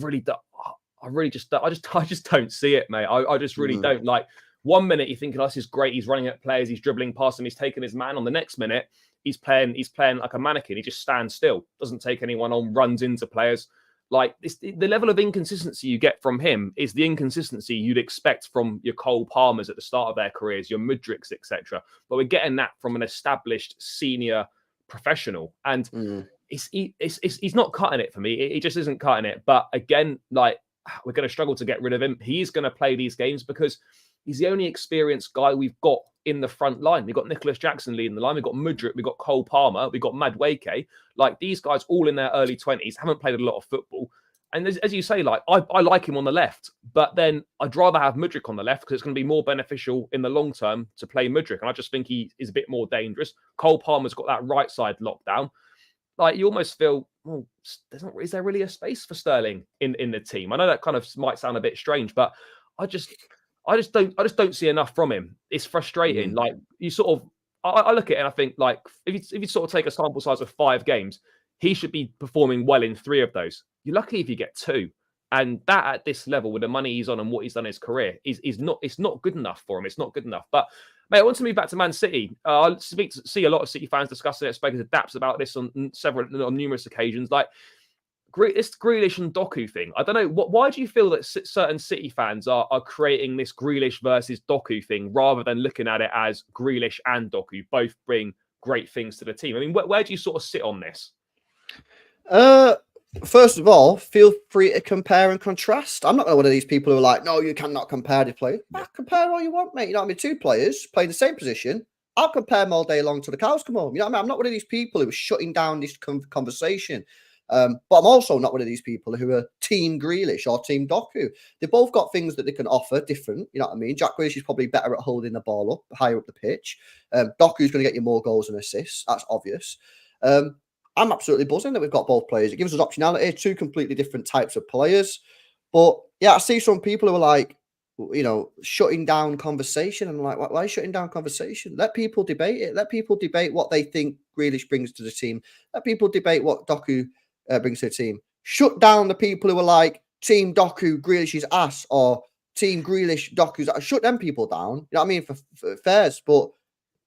just don't see it, mate. I just really don't. Like, 1 minute you're thinking, oh, this is great. He's running at players. He's dribbling past them. He's taking his man on. The next minute, he's playing like a mannequin. He just stands still, doesn't take anyone on, runs into players. Like, the level of inconsistency you get from him is the inconsistency you'd expect from your Cole Palmers at the start of their careers, your Mudryks, etc. But we're getting that from an established senior professional, and he's not cutting it for me. He just isn't cutting it. But again, like, we're going to struggle to get rid of him. He's going to play these games because he's the only experienced guy we've got in the front line. We've got Nicholas Jackson leading the line. We've got Mudryk. We've got Cole Palmer. We've got Madueke. Like, these guys all in their early 20s, haven't played a lot of football. And as you say, like, I like him on the left, but then I'd rather have Mudryk on the left because it's going to be more beneficial in the long term to play Mudryk. And I just think he is a bit more dangerous. Cole Palmer's got that right side lockdown. Like, you almost feel, well, is there really a space for Sterling in the team? I know that kind of might sound a bit strange, but I just don't see enough from him. It's frustrating. Like, you sort of, I look at it and I think, like, if you sort of take a sample size of 5 games, he should be performing well in 3 of those. You're lucky if you get 2. And that, at this level, with the money he's on and what he's done in his career, is not good enough for him. It's not good enough. But, mate, I want to move back to Man City. I see a lot of City fans discussing it, spoken to Daps about this on numerous occasions. Like, this Grealish and Doku thing. I don't know. Why do you feel that certain City fans are creating this Grealish versus Doku thing rather than looking at it as Grealish and Doku both bring great things to the team? I mean, where do you sort of sit on this? First of all, feel free to compare and contrast. I'm not one of these people who are like, no, you cannot compare the players. Compare all you want, mate. You know what I mean? 2 players playing the same position. I'll compare them all day long till the cows come home. You know what I mean? I'm not one of these people who are shutting down this conversation. But I'm also not one of these people who are Team Grealish or Team Doku. They both got things that they can offer different. You know what I mean? Jack Grealish is probably better at holding the ball up, higher up the pitch. Doku's going to get you more goals and assists. That's obvious. I'm absolutely buzzing that we've got both players. It gives us optionality, 2 completely different types of players. But yeah, I see some people who are like, you know, shutting down conversation. And I'm like, why are you shutting down conversation? Let people debate it. Let people debate what they think Grealish brings to the team. Let people debate what Doku brings to the team. Shut down the people who are like, Team Doku, Grealish's ass, or Team Grealish, Doku's ass. Shut them people down. You know what I mean? For fairs. But,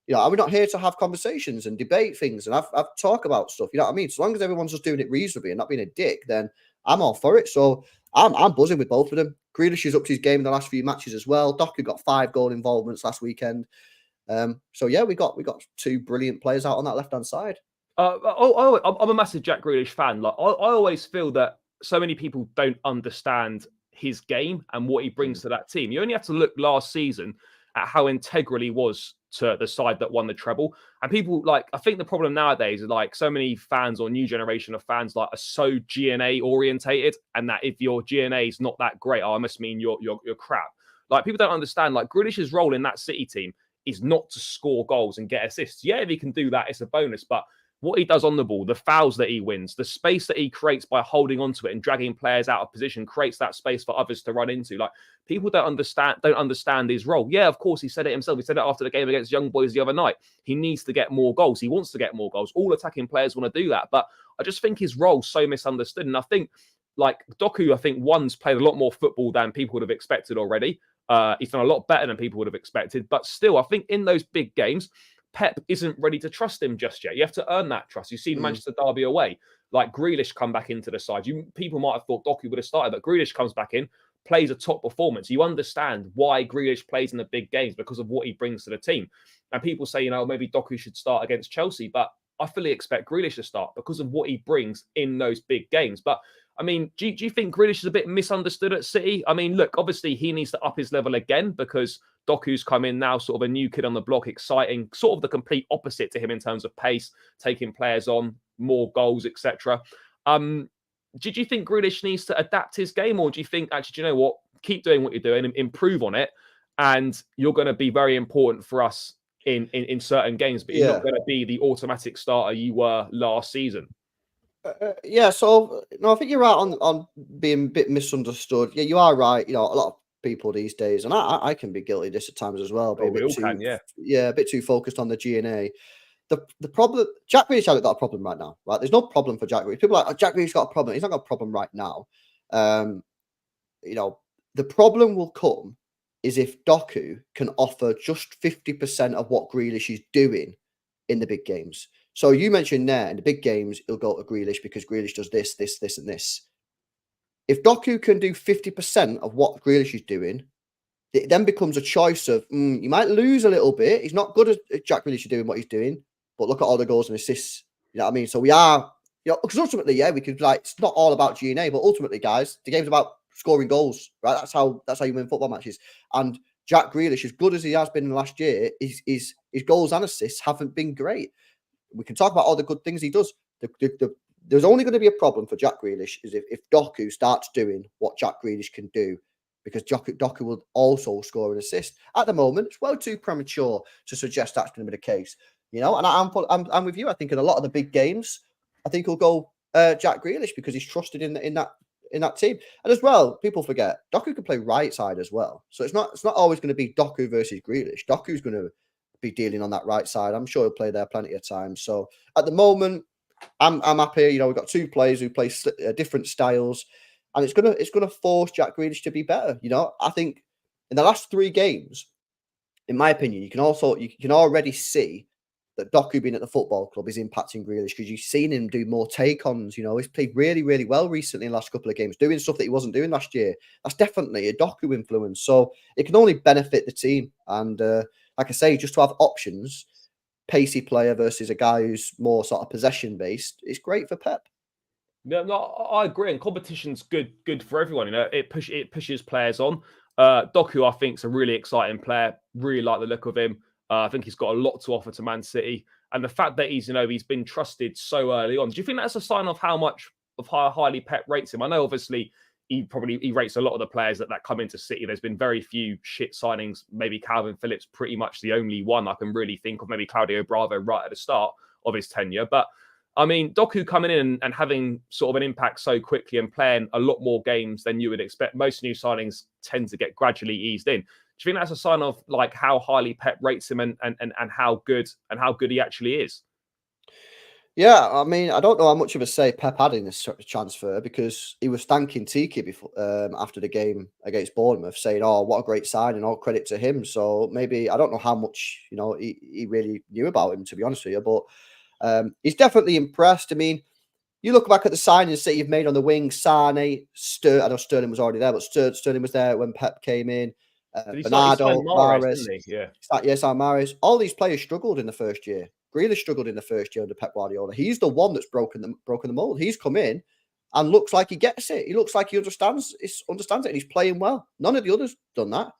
you know, we're not here to have conversations and debate things and have talk about stuff. You know what I mean? So long as everyone's just doing it reasonably and not being a dick, then I'm all for it. So I'm buzzing with both of them. Grealish is up to his game in the last few matches as well. Doku got 5 goal involvements last weekend. So yeah, we got 2 brilliant players out on that left hand side. I'm a massive Jack Grealish fan. Like, I always feel that so many people don't understand his game and what he brings to that team. You only have to look last season at how integral he was to the side that won the treble. And people, like, I think the problem nowadays is, like, so many fans or new generation of fans, like, are so GNA orientated, and that if your GNA is not that great, I must mean you're crap. Like, people don't understand, like, Grealish's role in that City team is not to score goals and get assists. Yeah, if he can do that, it's a bonus. But what he does on the ball, the fouls that he wins, the space that he creates by holding onto it and dragging players out of position, creates that space for others to run into. Like, people don't understand his role. Yeah, of course, he said it himself. He said it after the game against Young Boys the other night. He needs to get more goals. He wants to get more goals. All attacking players want to do that. But I just think his role's so misunderstood. And I think, like, Doku, I think one's played a lot more football than people would have expected already. He's done a lot better than people would have expected. But still, I think in those big games, Pep isn't ready to trust him just yet. You have to earn that trust. You've seen Manchester Derby away. Like, Grealish come back into the side. People might have thought Doku would have started, but Grealish comes back in, plays a top performance. You understand why Grealish plays in the big games because of what he brings to the team. And people say, you know, maybe Doku should start against Chelsea, but I fully expect Grealish to start because of what he brings in those big games. But I mean, do you think Grealish is a bit misunderstood at City? I mean, look, obviously he needs to up his level again because Doku's come in now, sort of a new kid on the block, exciting, sort of the complete opposite to him in terms of pace, taking players on, more goals, etc. Did you think Grealish needs to adapt his game, or do you think, actually, do you know what? Keep doing what you're doing and improve on it, and you're going to be very important for us in certain games, but you're not going to be the automatic starter you were last season. Yeah, so no, I think you're right on being a bit misunderstood. Yeah, you are right. You know, a lot of people these days, and I can be guilty of this at times as well. Be a bit too, a bit too focused on the G&A. The problem, Jack Grealish hasn't got a problem right now, right? There's no problem for Jack Grealish. People are like, oh, Jack Grealish got a problem. He's not got a problem right now. You know, the problem will come is if Doku can offer just 50% of what Grealish is doing in the big games. So you mentioned there in the big games, he'll go to Grealish because Grealish does this, and this. If Doku can do 50% of what Grealish is doing, it then becomes a choice of, you might lose a little bit. He's not good at Jack Grealish doing what he's doing, but look at all the goals and assists. You know what I mean? So we are, you know, because ultimately, yeah, we could like, it's not all about G&A, but ultimately, guys, the game's about scoring goals, right? That's how you win football matches. And Jack Grealish, as good as he has been in the last year, his goals and assists haven't been great. We can talk about all the good things he does. There's only going to be a problem for Jack Grealish is if Doku starts doing what Jack Grealish can do, because Doku will also score an assist. At the moment, it's well too premature to suggest that's going to be the case. You know, and I'm with you. I think in a lot of the big games, I think he'll go Jack Grealish because he's trusted in that team. And as well, people forget Doku can play right side as well. So it's not always going to be Doku versus Grealish. Doku's going to be dealing on that right side. I'm sure he'll play there plenty of times. So at the moment, I'm happy. You know, we've got two players who play different styles, and it's gonna force Jack Grealish to be better. You know, I think in the last 3 games, in my opinion, you can already see that Doku being at the football club is impacting Grealish because you've seen him do more take-ons. You know, he's played really, really well recently in the last couple of games, doing stuff that he wasn't doing last year. That's definitely a Doku influence. So it can only benefit the team. And like I say, just to have options, pacey player versus a guy who's more sort of possession-based, is great for Pep. No, I agree. And competition's good for everyone. You know, it pushes players on. Doku, I think, is a really exciting player. Really like the look of him. I think he's got a lot to offer to Man City, and the fact that he's been trusted so early on. Do you think that's a sign of how highly Pep rates him? I know, obviously, he rates a lot of the players that come into City. There's been very few shit signings. Maybe Calvin Phillips, pretty much the only one I can really think of. Maybe Claudio Bravo right at the start of his tenure, but I mean, Doku coming in and having sort of an impact so quickly and playing a lot more games than you would expect. Most new signings tend to get gradually eased in. Do you think that's a sign of like how highly Pep rates him and how good he actually is? Yeah, I mean, I don't know how much of a say Pep had in this transfer because he was thanking Tiki before after the game against Bournemouth, saying, "Oh, what a great signing! All credit to him." So maybe I don't know how much he really knew about him, to be honest with you, but he's definitely impressed. I mean, you look back at the signings that you've made on the wing, Sane, I know Sterling was already there, but Sterling was there when Pep came in. Bernardo, Mahrez, Mahrez. All these players struggled in the first year. Grealish struggled in the first year under Pep Guardiola. He's the one that's broken the mold. He's come in and looks like he gets it. He looks like he understands it, and he's playing well. None of the others done that.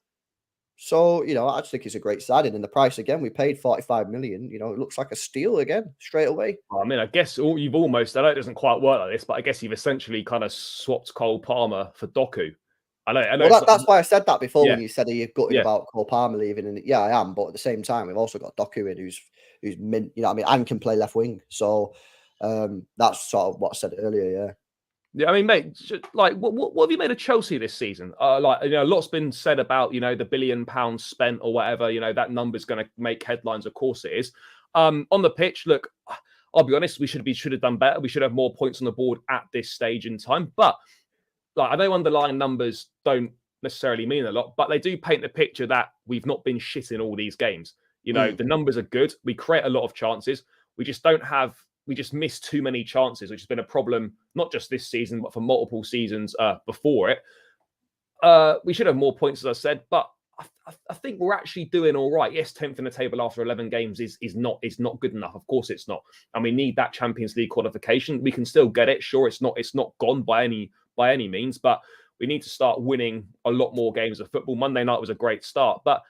So, I just think it's a great signing. And the price, again, we paid 45 million. It looks like a steal again, straight away. I mean, I guess you've almost, I know it doesn't quite work like this, but I guess you've essentially kind of swapped Cole Palmer for Doku. I know. Well, that's why I said that before when you said you're gutted about Cole Palmer leaving. And yeah, I am. But at the same time, we've also got Doku in who's mint, and can play left wing. So that's sort of what I said earlier, yeah. Yeah, I mean, mate, like, what have you made of Chelsea this season? A lot's been said about, the £1 billion spent or whatever. That number's going to make headlines. Of course it is. On the pitch, look, I'll be honest, we should have done better. We should have more points on the board at this stage in time. But I know underlying numbers don't necessarily mean a lot, but they do paint the picture that we've not been shit in all these games. The numbers are good. We create a lot of chances. We just miss too many chances, which has been a problem, not just this season, but for multiple seasons before it. We should have more points, as I said, but I think we're actually doing all right. Yes, 10th in the table after 11 games is not good enough. Of course, it's not. And we need that Champions League qualification. We can still get it. Sure, it's not gone by any means, but we need to start winning a lot more games of football. Monday night was a great start, but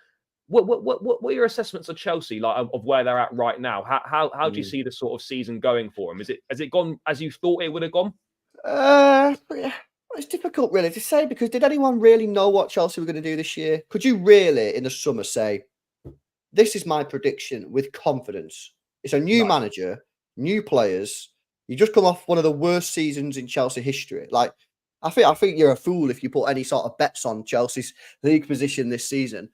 what are your assessments of Chelsea, like of where they're at right now? How do you see the sort of season going for them? Has it gone as you thought it would have gone? It's difficult really to say, because did anyone really know what Chelsea were going to do this year? Could you really in the summer say, this is my prediction with confidence? It's a new manager, new players. You just come off one of the worst seasons in Chelsea history. Like, I think you're a fool if you put any sort of bets on Chelsea's league position this season.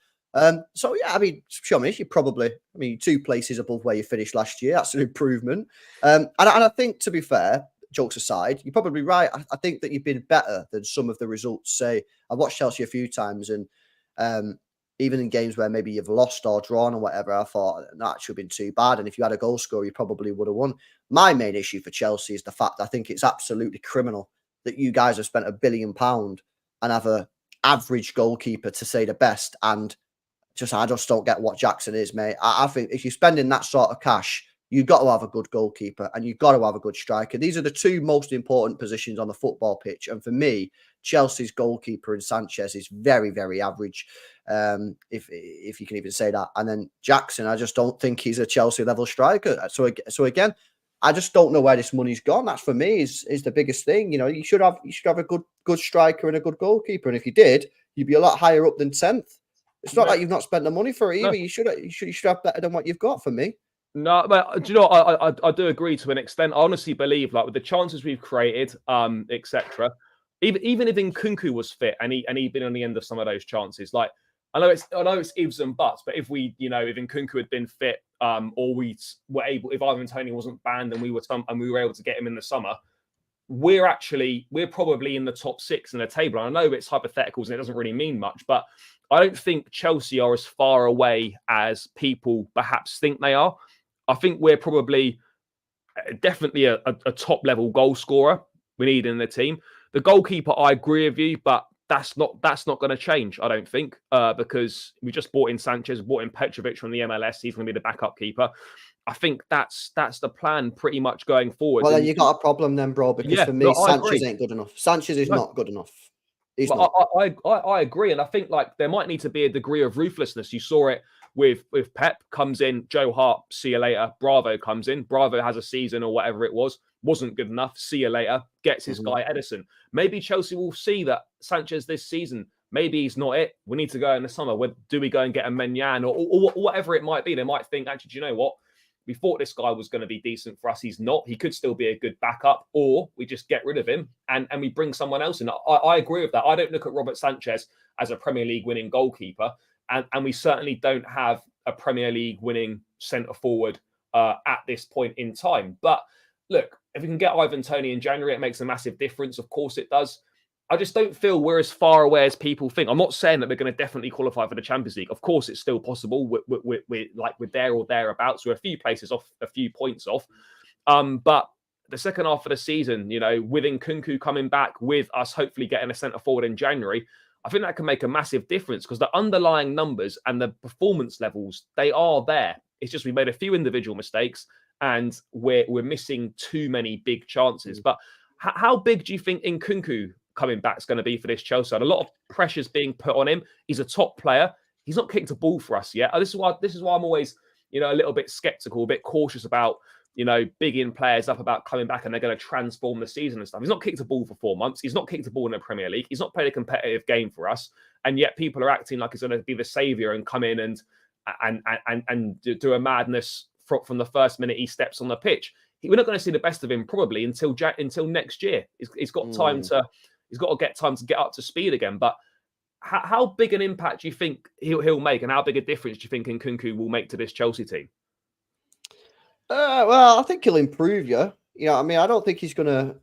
So yeah, I mean, Shomish, you're probably, 2 places above where you finished last year. That's an improvement. And I think, to be fair, jokes aside, you're probably right. I think that you've been better than some of the results say. I've watched Chelsea a few times, and even in games where maybe you've lost or drawn or whatever, I thought that should have been too bad. And if you had a goal scorer, you probably would have won. My main issue for Chelsea is the fact I think it's absolutely criminal that you guys have spent £1 billion and have a average goalkeeper, to say the best. And I just don't get what Jackson is, mate. I think if you're spending that sort of cash, you've got to have a good goalkeeper and you've got to have a good striker. These are the 2 most important positions on the football pitch. And for me, Chelsea's goalkeeper in Sanchez is very, very average, if you can even say that. And then Jackson, I just don't think he's a Chelsea level striker. So again, I just don't know where this money's gone. That's, for me, is the biggest thing. You should have a good striker and a good goalkeeper. And if you did, you'd be a lot higher up than 10th. It's not like you've not spent the money for it either. No. You should have better than what you've got, for me. No, but do you know what? I do agree to an extent. I honestly believe, like, with the chances we've created, etc. Even if Nkunku was fit and he'd been on the end of some of those chances, like, I know it's ifs and buts, but if if Nkunku had been fit, or we were able, if Ivan Toney wasn't banned and we were able to get him in the summer, we're probably in the top 6 in the table. And I know it's hypotheticals and it doesn't really mean much, but I don't think Chelsea are as far away as people perhaps think they are. I think we're probably definitely a top level goal scorer we need in the team. The goalkeeper, I agree with you, but that's not going to change, I don't think, because we just bought in Sanchez, bought in Petrovic from the MLS. He's going to be the backup keeper. I think that's the plan pretty much going forward. Well, then you got a problem then, bro, because for me, Sanchez ain't good enough. Sanchez is not good enough. He's not. I agree, and I think, like, there might need to be a degree of ruthlessness. You saw it with Pep. Comes in, Joe Hart, see you later. Bravo comes in. Bravo has a season or whatever it wasn't good enough. See you later. Gets his guy Edison. Maybe Chelsea will see that Sanchez this season, maybe he's not it. We need to go in the summer. Do we go and get a Menyan or whatever it might be? They might think, actually, do you know what? We thought this guy was going to be decent for us. He's not. He could still be a good backup, or we just get rid of him and we bring someone else in. I agree with that. I don't look at Robert Sanchez as a Premier League winning goalkeeper, and we certainly don't have a Premier League winning centre forward at this point in time. But look, if we can get Ivan Toney in January, it makes a massive difference. Of course it does. I just don't feel we're as far away as people think. I'm not saying that we're going to definitely qualify for the Champions League. Of course, it's still possible. We're there or thereabouts. We're a few places off, a few points off. But the second half of the season, with Nkunku coming back, with us hopefully getting a centre forward in January, I think that can make a massive difference, because the underlying numbers and the performance levels, they are there. It's just we made a few individual mistakes and we're missing too many big chances. But how big do you think Nkunku coming back is going to be for this Chelsea side? A lot of pressure's being put on him. He's a top player. He's not kicked a ball for us yet. This is why I'm always, a little bit skeptical, a bit cautious about, bigging players up about coming back and they're going to transform the season and stuff. He's not kicked a ball for 4 months. He's not kicked a ball in the Premier League. He's not played a competitive game for us. And yet people are acting like he's going to be the saviour and come in and do a madness from the first minute he steps on the pitch. We're not going to see the best of him probably until next year. He's got time to. He's got to get time to get up to speed again. But how big an impact do you think he'll make, and how big a difference do you think Nkunku will make to this Chelsea team? Well, I think he'll improve you. I don't think he's going to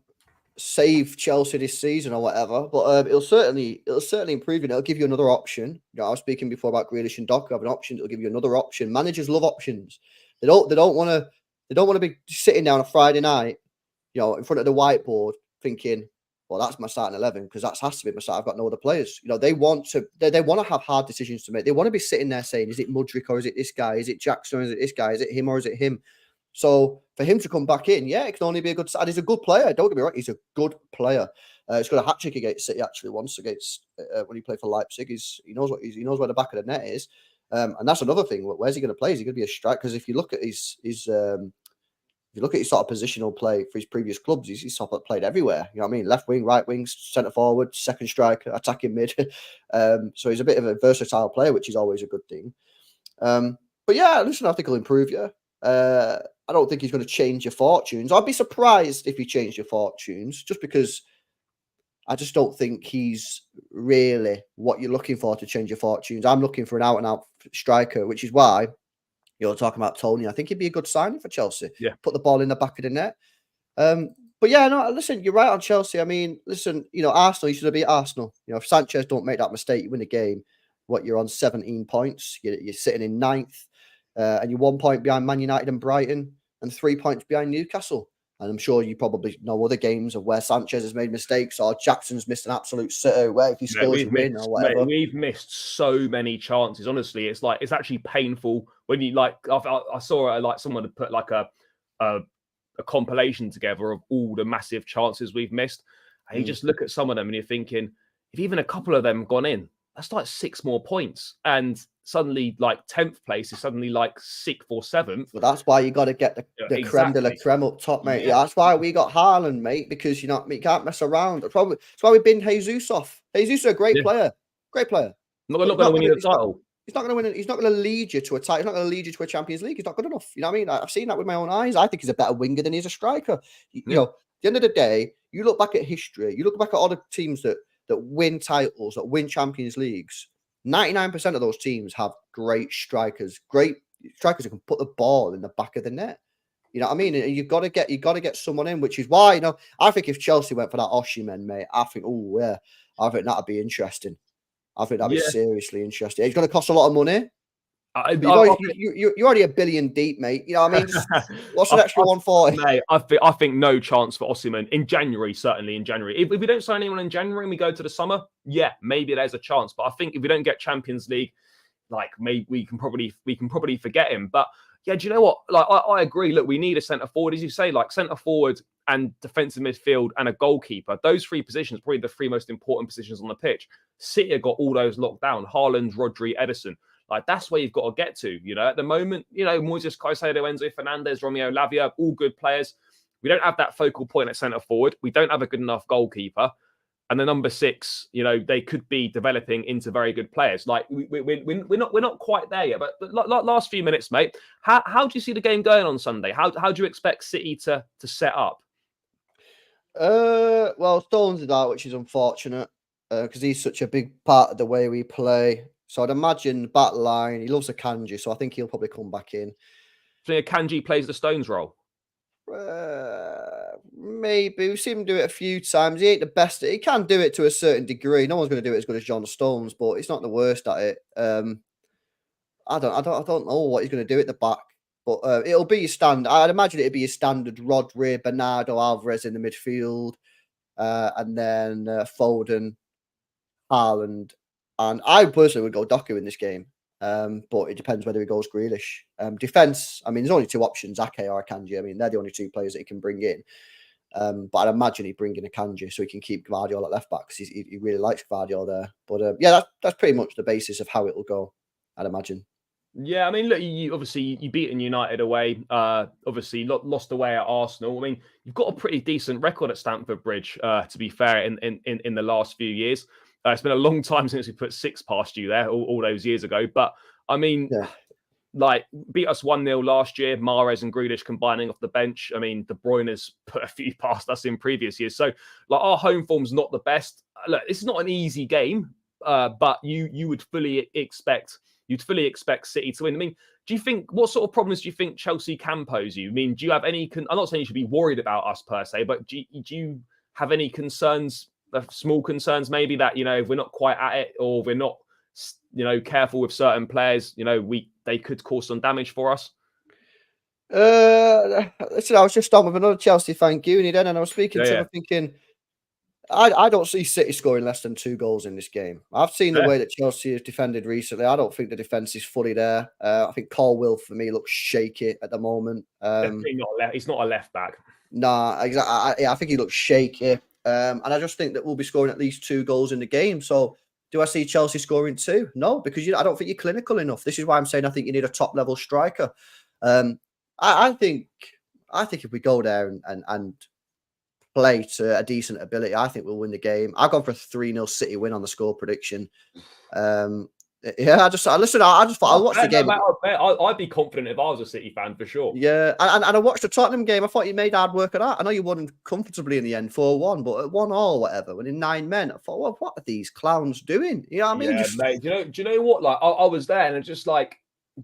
save Chelsea this season or whatever, but it'll certainly improve you. It'll give you another option. I was speaking before about Grealish and Doku have an option. It'll give you another option. Managers love options. They don't want to be sitting down on a Friday night, in front of the whiteboard thinking, well, that's my starting 11 because that has to be my start. I've got no other players. You know, they want to have hard decisions to make. They want to be sitting there saying, is it Mudryk or is it this guy? Is it Jackson or is it this guy? Is it him or is it him? So for him to come back in, yeah, it can only be a good side. He's a good player. Don't get me wrong. He's a good player. He's got a hat trick against City actually once against when he played for Leipzig. He knows where the back of the net is, and that's another thing. Where's he going to play? Is he going to be a strike? Because if you look at his sort of positional play for his previous clubs, he's sort of played everywhere. You know what I mean? Left wing, right wing, centre forward, second striker, attacking mid. So he's a bit of a versatile player, which is always a good thing. But yeah, listen, I think he'll improve you. I don't think he's going to change your fortunes. I'd be surprised if he changed your fortunes, just because I just don't think he's really what you're looking for to change your fortunes. I'm looking for an out-and-out striker, which is why you're talking about Tony. I think he'd be a good signing for Chelsea. Yeah. Put the ball in the back of the net. But yeah, no, listen, you're right on Chelsea. I mean, listen, you know, Arsenal, you should have beat Arsenal. You know, if Sanchez don't make that mistake, you win the game. What, you're on 17 points. You're sitting in 9th. And you're 1 point behind Man United and Brighton and 3 points behind Newcastle. And I'm sure you probably know other games of where Sanchez has made mistakes or Jackson's missed an absolute sitter where if he scores, you win or whatever. Mate, we've missed so many chances. Honestly, it's actually painful when you I saw someone had put like a compilation together of all the massive chances we've missed. And you just look at some of them and you're thinking, if even a couple of them gone in, that's like 6 more points. And suddenly, like 10th place is suddenly like 6th or 7th. Well, that's why you got to get the creme de la creme up top, mate. Yeah, that's why we got Haaland, mate, because you can't mess around. That's why we binned Jesus off. Jesus is a great player. Great player. Not going to win you the title. He's not going to win. He's not going to lead you to a title. He's not going to lead you to a Champions League. He's not good enough. You know what I mean? I've seen that with my own eyes. I think he's a better winger than he's a striker. You know, at the end of the day, you look back at history. You look back at all the teams that win titles, that win Champions Leagues. 99% of those teams have great strikers who can put the ball in the back of the net. You know what I mean? And you've got to get someone in, which is why, you know, I think if Chelsea went for that Osimhen, mate, I think that'd be interesting. I think that'd be seriously interesting. It's going to cost a lot of money. You're already $1 billion deep, mate. You know what I mean? What's an extra 140? Mate, I think no chance for Osimhen in January. Certainly in January. If we don't sign anyone in January and we go to the summer, yeah, maybe there's a chance. But I think if we don't get Champions League, like maybe we can probably forget him. But yeah, do you know what? Like I agree. Look, we need a centre forward, as you say, like centre forward and defensive midfield and a goalkeeper. Those 3 positions, probably the 3 most important positions on the pitch. City have got all those locked down. Haaland, Rodri, Ederson. Like, that's where you've got to get to, you know. At the moment, you know, Moises Caicedo, Enzo Fernandez, Romeo Lavia, all good players. We don't have that focal point at centre forward. We don't have a good enough goalkeeper. And the number 6, you know, they could be developing into very good players. Like, we're not quite there yet. But last few minutes, mate, how do you see the game going on Sunday? How do you expect City to set up? Well, Stones is out, which is unfortunate because he's such a big part of the way we play. So I'd imagine back line. He loves a Kanji, so I think he'll probably come back in. So Kanji plays the Stones role? Maybe. We've seen him do it a few times. He ain't the best. He can do it to a certain degree. No one's going to do it as good as John Stones, but he's not the worst at it. I don't know what he's going to do at the back, but it'll be your standard. I'd imagine it'd be your standard Rodri, Bernardo, Alvarez in the midfield, and then Foden, Haaland. And I personally would go Doku in this game, but it depends whether he goes Grealish. Defense, I mean, there's only 2 options, Ake or Akanji. I mean, they're the only 2 players that he can bring in. But I'd imagine he'd bring in Akanji so he can keep Gvardiol at left back because he really likes Gvardiol there. But yeah, that's pretty much the basis of how it'll go, I'd imagine. Yeah, I mean, look, you beaten United away, obviously lost away at Arsenal. I mean, you've got a pretty decent record at Stamford Bridge, to be fair, in the last few years. It's been a long time since we put 6 past you there, all those years ago. But, I mean, like, beat us 1-0 last year, Mahrez and Grealish combining off the bench. I mean, De Bruyne's put a few past us in previous years. So, like, our home form's not the best. Look, it's not an easy game, but you would fully expect City to win. I mean, do you think, what sort of problems do you think Chelsea can pose you? I mean, do you have any, I'm not saying you should be worried about us per se, but do you have any concerns, small concerns maybe, that, you know, if we're not quite at it or we're not, you know, careful with certain players, you know, they could cause some damage for us? Listen, I was just on with another Chelsea fan, Goonie, then, and I was speaking to him thinking, I don't see City scoring less than 2 goals in this game. I've seen the way that Chelsea has defended recently. I don't think the defence is fully there. I think Colwill, for me, looks shaky at the moment. Definitely not left. He's not a left back. Nah, exactly. I think he looks shaky. And I just think that we'll be scoring at least 2 goals in the game. So do I see Chelsea scoring 2? No, because I don't think you're clinical enough. This is why I'm saying I think you need a top level striker. I think if we go there and play to a decent ability, I think we'll win the game. I've gone for a 3-0 City win on the score prediction. Yeah, I thought I'll watch the game. I'd be confident if I was a City fan for sure. Yeah, and I watched the Tottenham game. I thought you made hard work of that. I know you won comfortably in the end, 4-1, but at 1-1, whatever, when in 9 men, I thought, well, what are these clowns doing? You know what I mean? Yeah, mate. Do you know what? Like, I was there, and it's just like,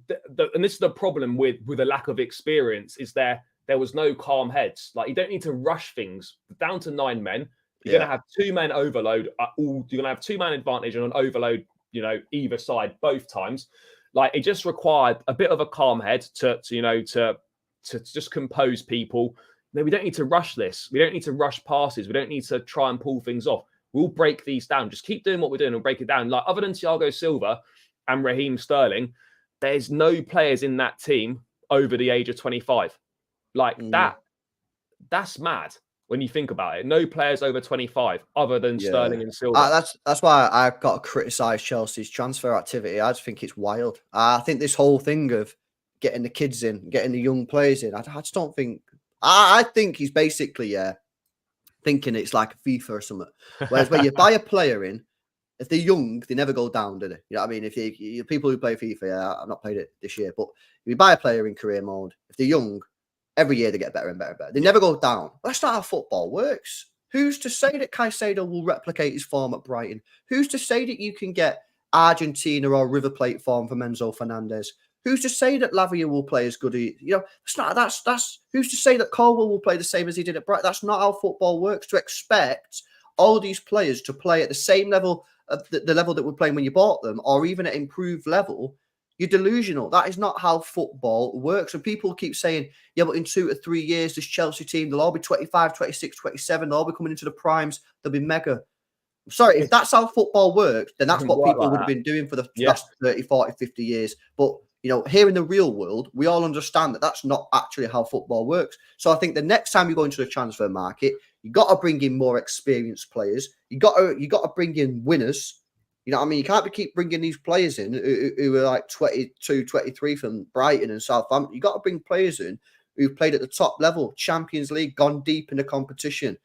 and this is the problem with a lack of experience. Is there was no calm heads. Like, you don't need to rush things. Down to 9 men, you're going to have 2 men overload. You're going to have 2-man advantage and an overload. Either side, both times. Like, it just required a bit of a calm head to just compose people. No, we don't need to rush this. We don't need to rush passes. We don't need to try and pull things off. We'll break these down. Just keep doing what we're doing and break it down. Like, other than Thiago Silva and Raheem Sterling, there's no players in that team over the age of 25. Like, that's mad. When you think about it, no players over 25 other than Sterling and Silva. That's why I've got to criticise Chelsea's transfer activity. I just think it's wild. I think this whole thing of getting the kids in, getting the young players in, I just don't think. I think he's basically thinking it's like FIFA or something. Whereas when you buy a player in, if they're young, they never go down, do they? You know what I mean? If you people who play FIFA, I've not played it this year, but if you buy a player in career mode, if they're young, every year they get better and better and better. They never go down. That's not how football works. Who's to say that Caicedo will replicate his form at Brighton? Who's to say that you can get Argentina or River Plate form from Enzo Fernandez? Who's to say that Lavia will play as good? That's who's to say that Colwell will play the same as he did at Brighton? That's not how football works. To expect all these players to play at the same level, the level that we're playing when you bought them, or even at improved level, you're delusional. That is not how football works. And people keep saying, yeah, but in 2 to 3 years, this Chelsea team, they'll all be 25, 26, 27. They'll all be coming into the primes. They'll be mega. Sorry, if that's how football works, then that's what people would have been doing for the last 30, 40, 50 years. But, here in the real world, we all understand that that's not actually how football works. So I think the next time you go into the transfer market, you got to bring in more experienced players. You got to bring in winners. You know what I mean? You can't keep bringing these players in who are like 22, 23 from Brighton and Southampton. You got to bring players in who've played at the top level, Champions League, gone deep in the competition.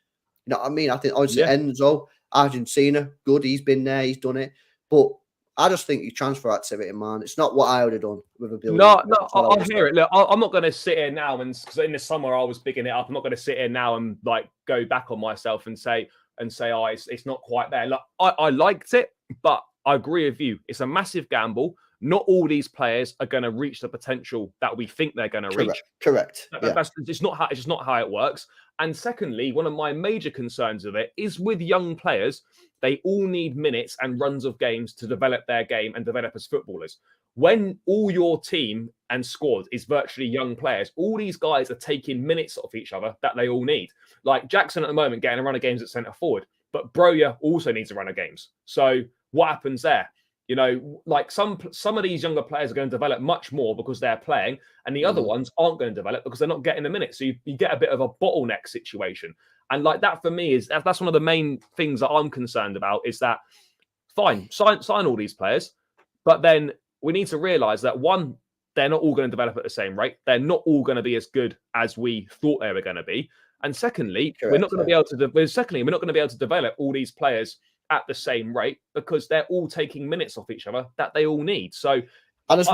You know what I mean? I think obviously Enzo, Argentina, good. He's been there. He's done it. But I just think your transfer activity, man, it's not what I would have done with a billion. No, I hear it. Look, I'm not going to sit here now because in the summer I was bigging it up. I'm not going to sit here now and like go back on myself and say, oh, it's not quite there. Look, I liked it, but I agree with you. It's a massive gamble. Not all these players are going to reach the potential that we think they're going to reach. Correct. That's just not how it works. And secondly, one of my major concerns of it is with young players, they all need minutes and runs of games to develop their game and develop as footballers. When all your team and squad is virtually young players, all these guys are taking minutes off each other that they all need. Like Jackson at the moment getting a run of games at centre forward, but Broja also needs a run of games. So what happens there? Like some of these younger players are going to develop much more because they're playing, and the other ones aren't going to develop because they're not getting the minutes. So you get a bit of a bottleneck situation. And like that for me that's one of the main things that I'm concerned about is that fine, sign all these players, but then we need to realize that one, they're not all going to develop at the same rate. They're not all going to be as good as we thought they were going to be. And secondly, we're not going to be able to develop all these players at the same rate because they're all taking minutes off each other that they all need. So, and as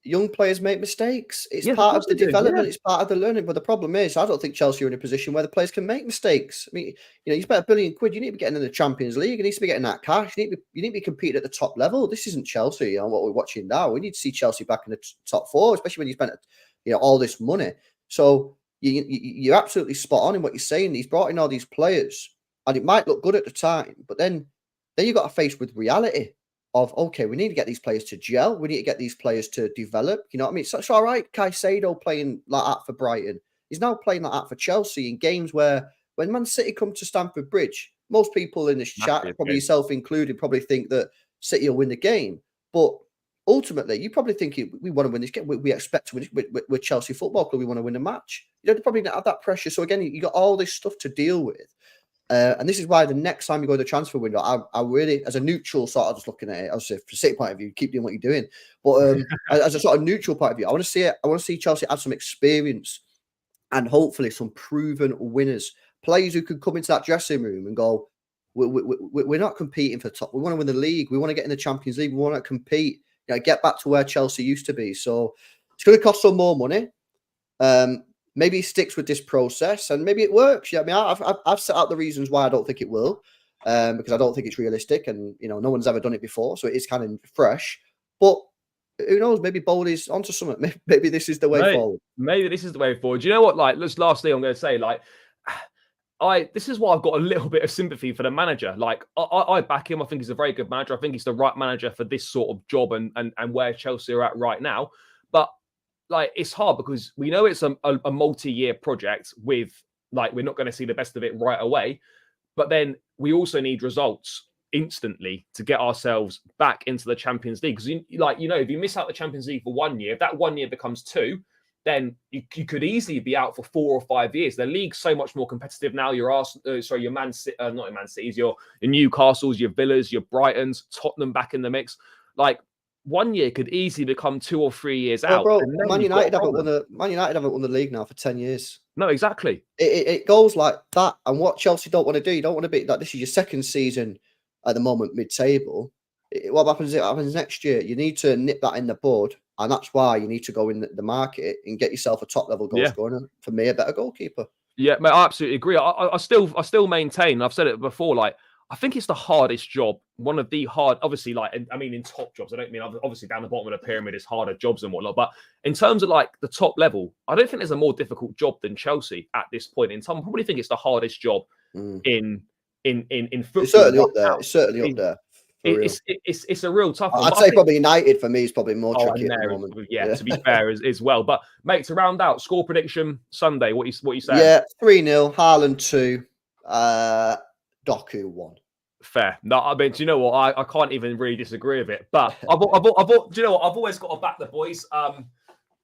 young players make mistakes. It's part of the development. It's part of the learning. But the problem is, I don't think Chelsea are in a position where the players can make mistakes. I mean, you spent £1 billion. You need to be getting in the Champions League. You need to be getting that cash. You need to be competing at the top level. This isn't Chelsea. What we're watching now. We need to see Chelsea back in the top 4, especially when you spent all this money. So you're absolutely spot on in what you're saying. He's brought in all these players, and it might look good at the time, but then you got to face with reality of, okay, we need to get these players to gel. We need to get these players to develop. You know what I mean? So it's all right, Caicedo playing like that for Brighton. He's now playing like that for Chelsea in games where when Man City come to Stamford Bridge, most people in this chat, Massive probably game. yourself included, probably think that City will win the game. But ultimately, you probably think we want to win this game. We expect to win. We're Chelsea Football Club. We want to win the match. You know, probably not have that pressure. So again, you got all this stuff to deal with. And this is why the next time you go to the transfer window, I really, as a neutral sort of just looking at it, obviously from City point of view, keep doing what you're doing. But as a sort of neutral point of view, I want to see it. I want to see Chelsea add some experience and hopefully some proven winners, players who could come into that dressing room and go, we're not competing for top. We want to win the league. We want to get in the Champions League. We want to compete. You know, get back to where Chelsea used to be. So it's going to cost some more money. Maybe he sticks with this process and maybe it works. Yeah, I mean, I've set out the reasons why I don't think it will, because I don't think it's realistic, and you know, no one's ever done it before, so it is kind of fresh. But who knows? Maybe Bowley's onto something. Maybe this is the way forward. Maybe this is the way forward. Do you know what? Like, lastly, I'm going to say, like, this is why I've got a little bit of sympathy for the manager. Like, I back him. I think he's a very good manager. I think he's the right manager for this sort of job and where Chelsea are at right now. But like, it's hard because we know it's a multi-year project with, like, we're not going to see the best of it right away. But then we also need results instantly to get ourselves back into the Champions League. Because, if you miss out the Champions League for 1 year, if that 1 year becomes 2, then you could easily be out for 4 or 5 years. The league's so much more competitive now. Your Man City, not your Man City's, your Newcastles, your Villas, your Brightons, Tottenham back in the mix. Like, 1 year could easily become 2 or 3 years out. Bro, Man United haven't won the league now for 10 years. No, exactly. It goes like that. And what Chelsea don't want to do, you don't want to be like, this is your second season at the moment, mid-table. What happens? It happens next year. You need to nip that in the bud, and that's why you need to go in the market and get yourself a top-level goal scorer. And for me, a better goalkeeper. Yeah, mate, I absolutely agree. I still maintain. I've said it before. Like, I think it's the hardest job. One of the hard, obviously, like, I mean, in top jobs. I don't mean obviously down the bottom of the pyramid is harder jobs and whatnot. But in terms of like the top level, I don't think there's a more difficult job than Chelsea at this point in time. I probably think it's the hardest job in football. It's certainly up there. It's certainly up there. It's a real tough one. I'd say probably United for me is probably more tricky at the moment. Yeah, to be fair as well. But mate, to round out, score prediction Sunday. What you saying? Yeah, 3-0, Haaland 2, Doku 1. Fair. No, I mean, do you know what? I can't even really disagree with it. But do you know what? I've always got to back the boys. I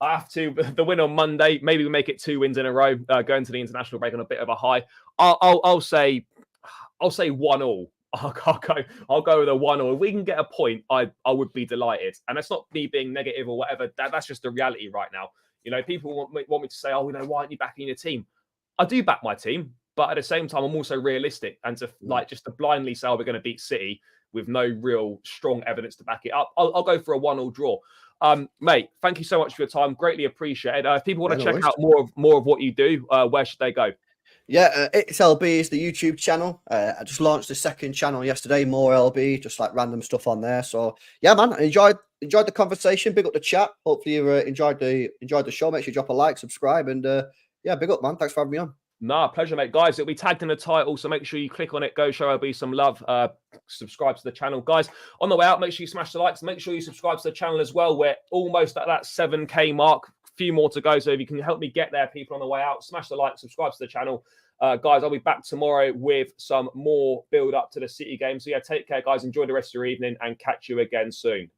have to. The win on Monday. Maybe we make it 2 wins in a row. Going to the international break on a bit of a high. I'll say 1-1. I'll go with a 1-1. If we can get a point, I would be delighted. And that's not me being negative or whatever. That's just the reality right now. You know, people want me to say, oh, why aren't you backing your team? I do back my team, but at the same time, I'm also realistic. And to just to blindly say, we're going to beat City with no real strong evidence to back it up, I'll go for a 1-1 draw. Mate, thank you so much for your time. Greatly appreciated. If people want to check out more of what you do, where should they go? Yeah, It's LB is the YouTube channel. I just launched the second channel yesterday, More LB, just like random stuff on there. So yeah, man, I enjoyed the conversation. Big up the chat. Hopefully you enjoyed the show. Make sure you drop a like, subscribe, and yeah, big up, man. Thanks for having me on. Nah, pleasure, mate. Guys, it'll be tagged in the title, so make sure you click on it. Go show LB some love. Subscribe to the channel. Guys, on the way out, make sure you smash the likes. Make sure you subscribe to the channel as well. We're almost at that 7K mark. Few more to go, so if you can help me get there, people on the way out, smash the like, subscribe to the channel. Guys, I'll be back tomorrow with some more build up to the City game. So yeah, take care, guys. Enjoy the rest of your evening and catch you again soon.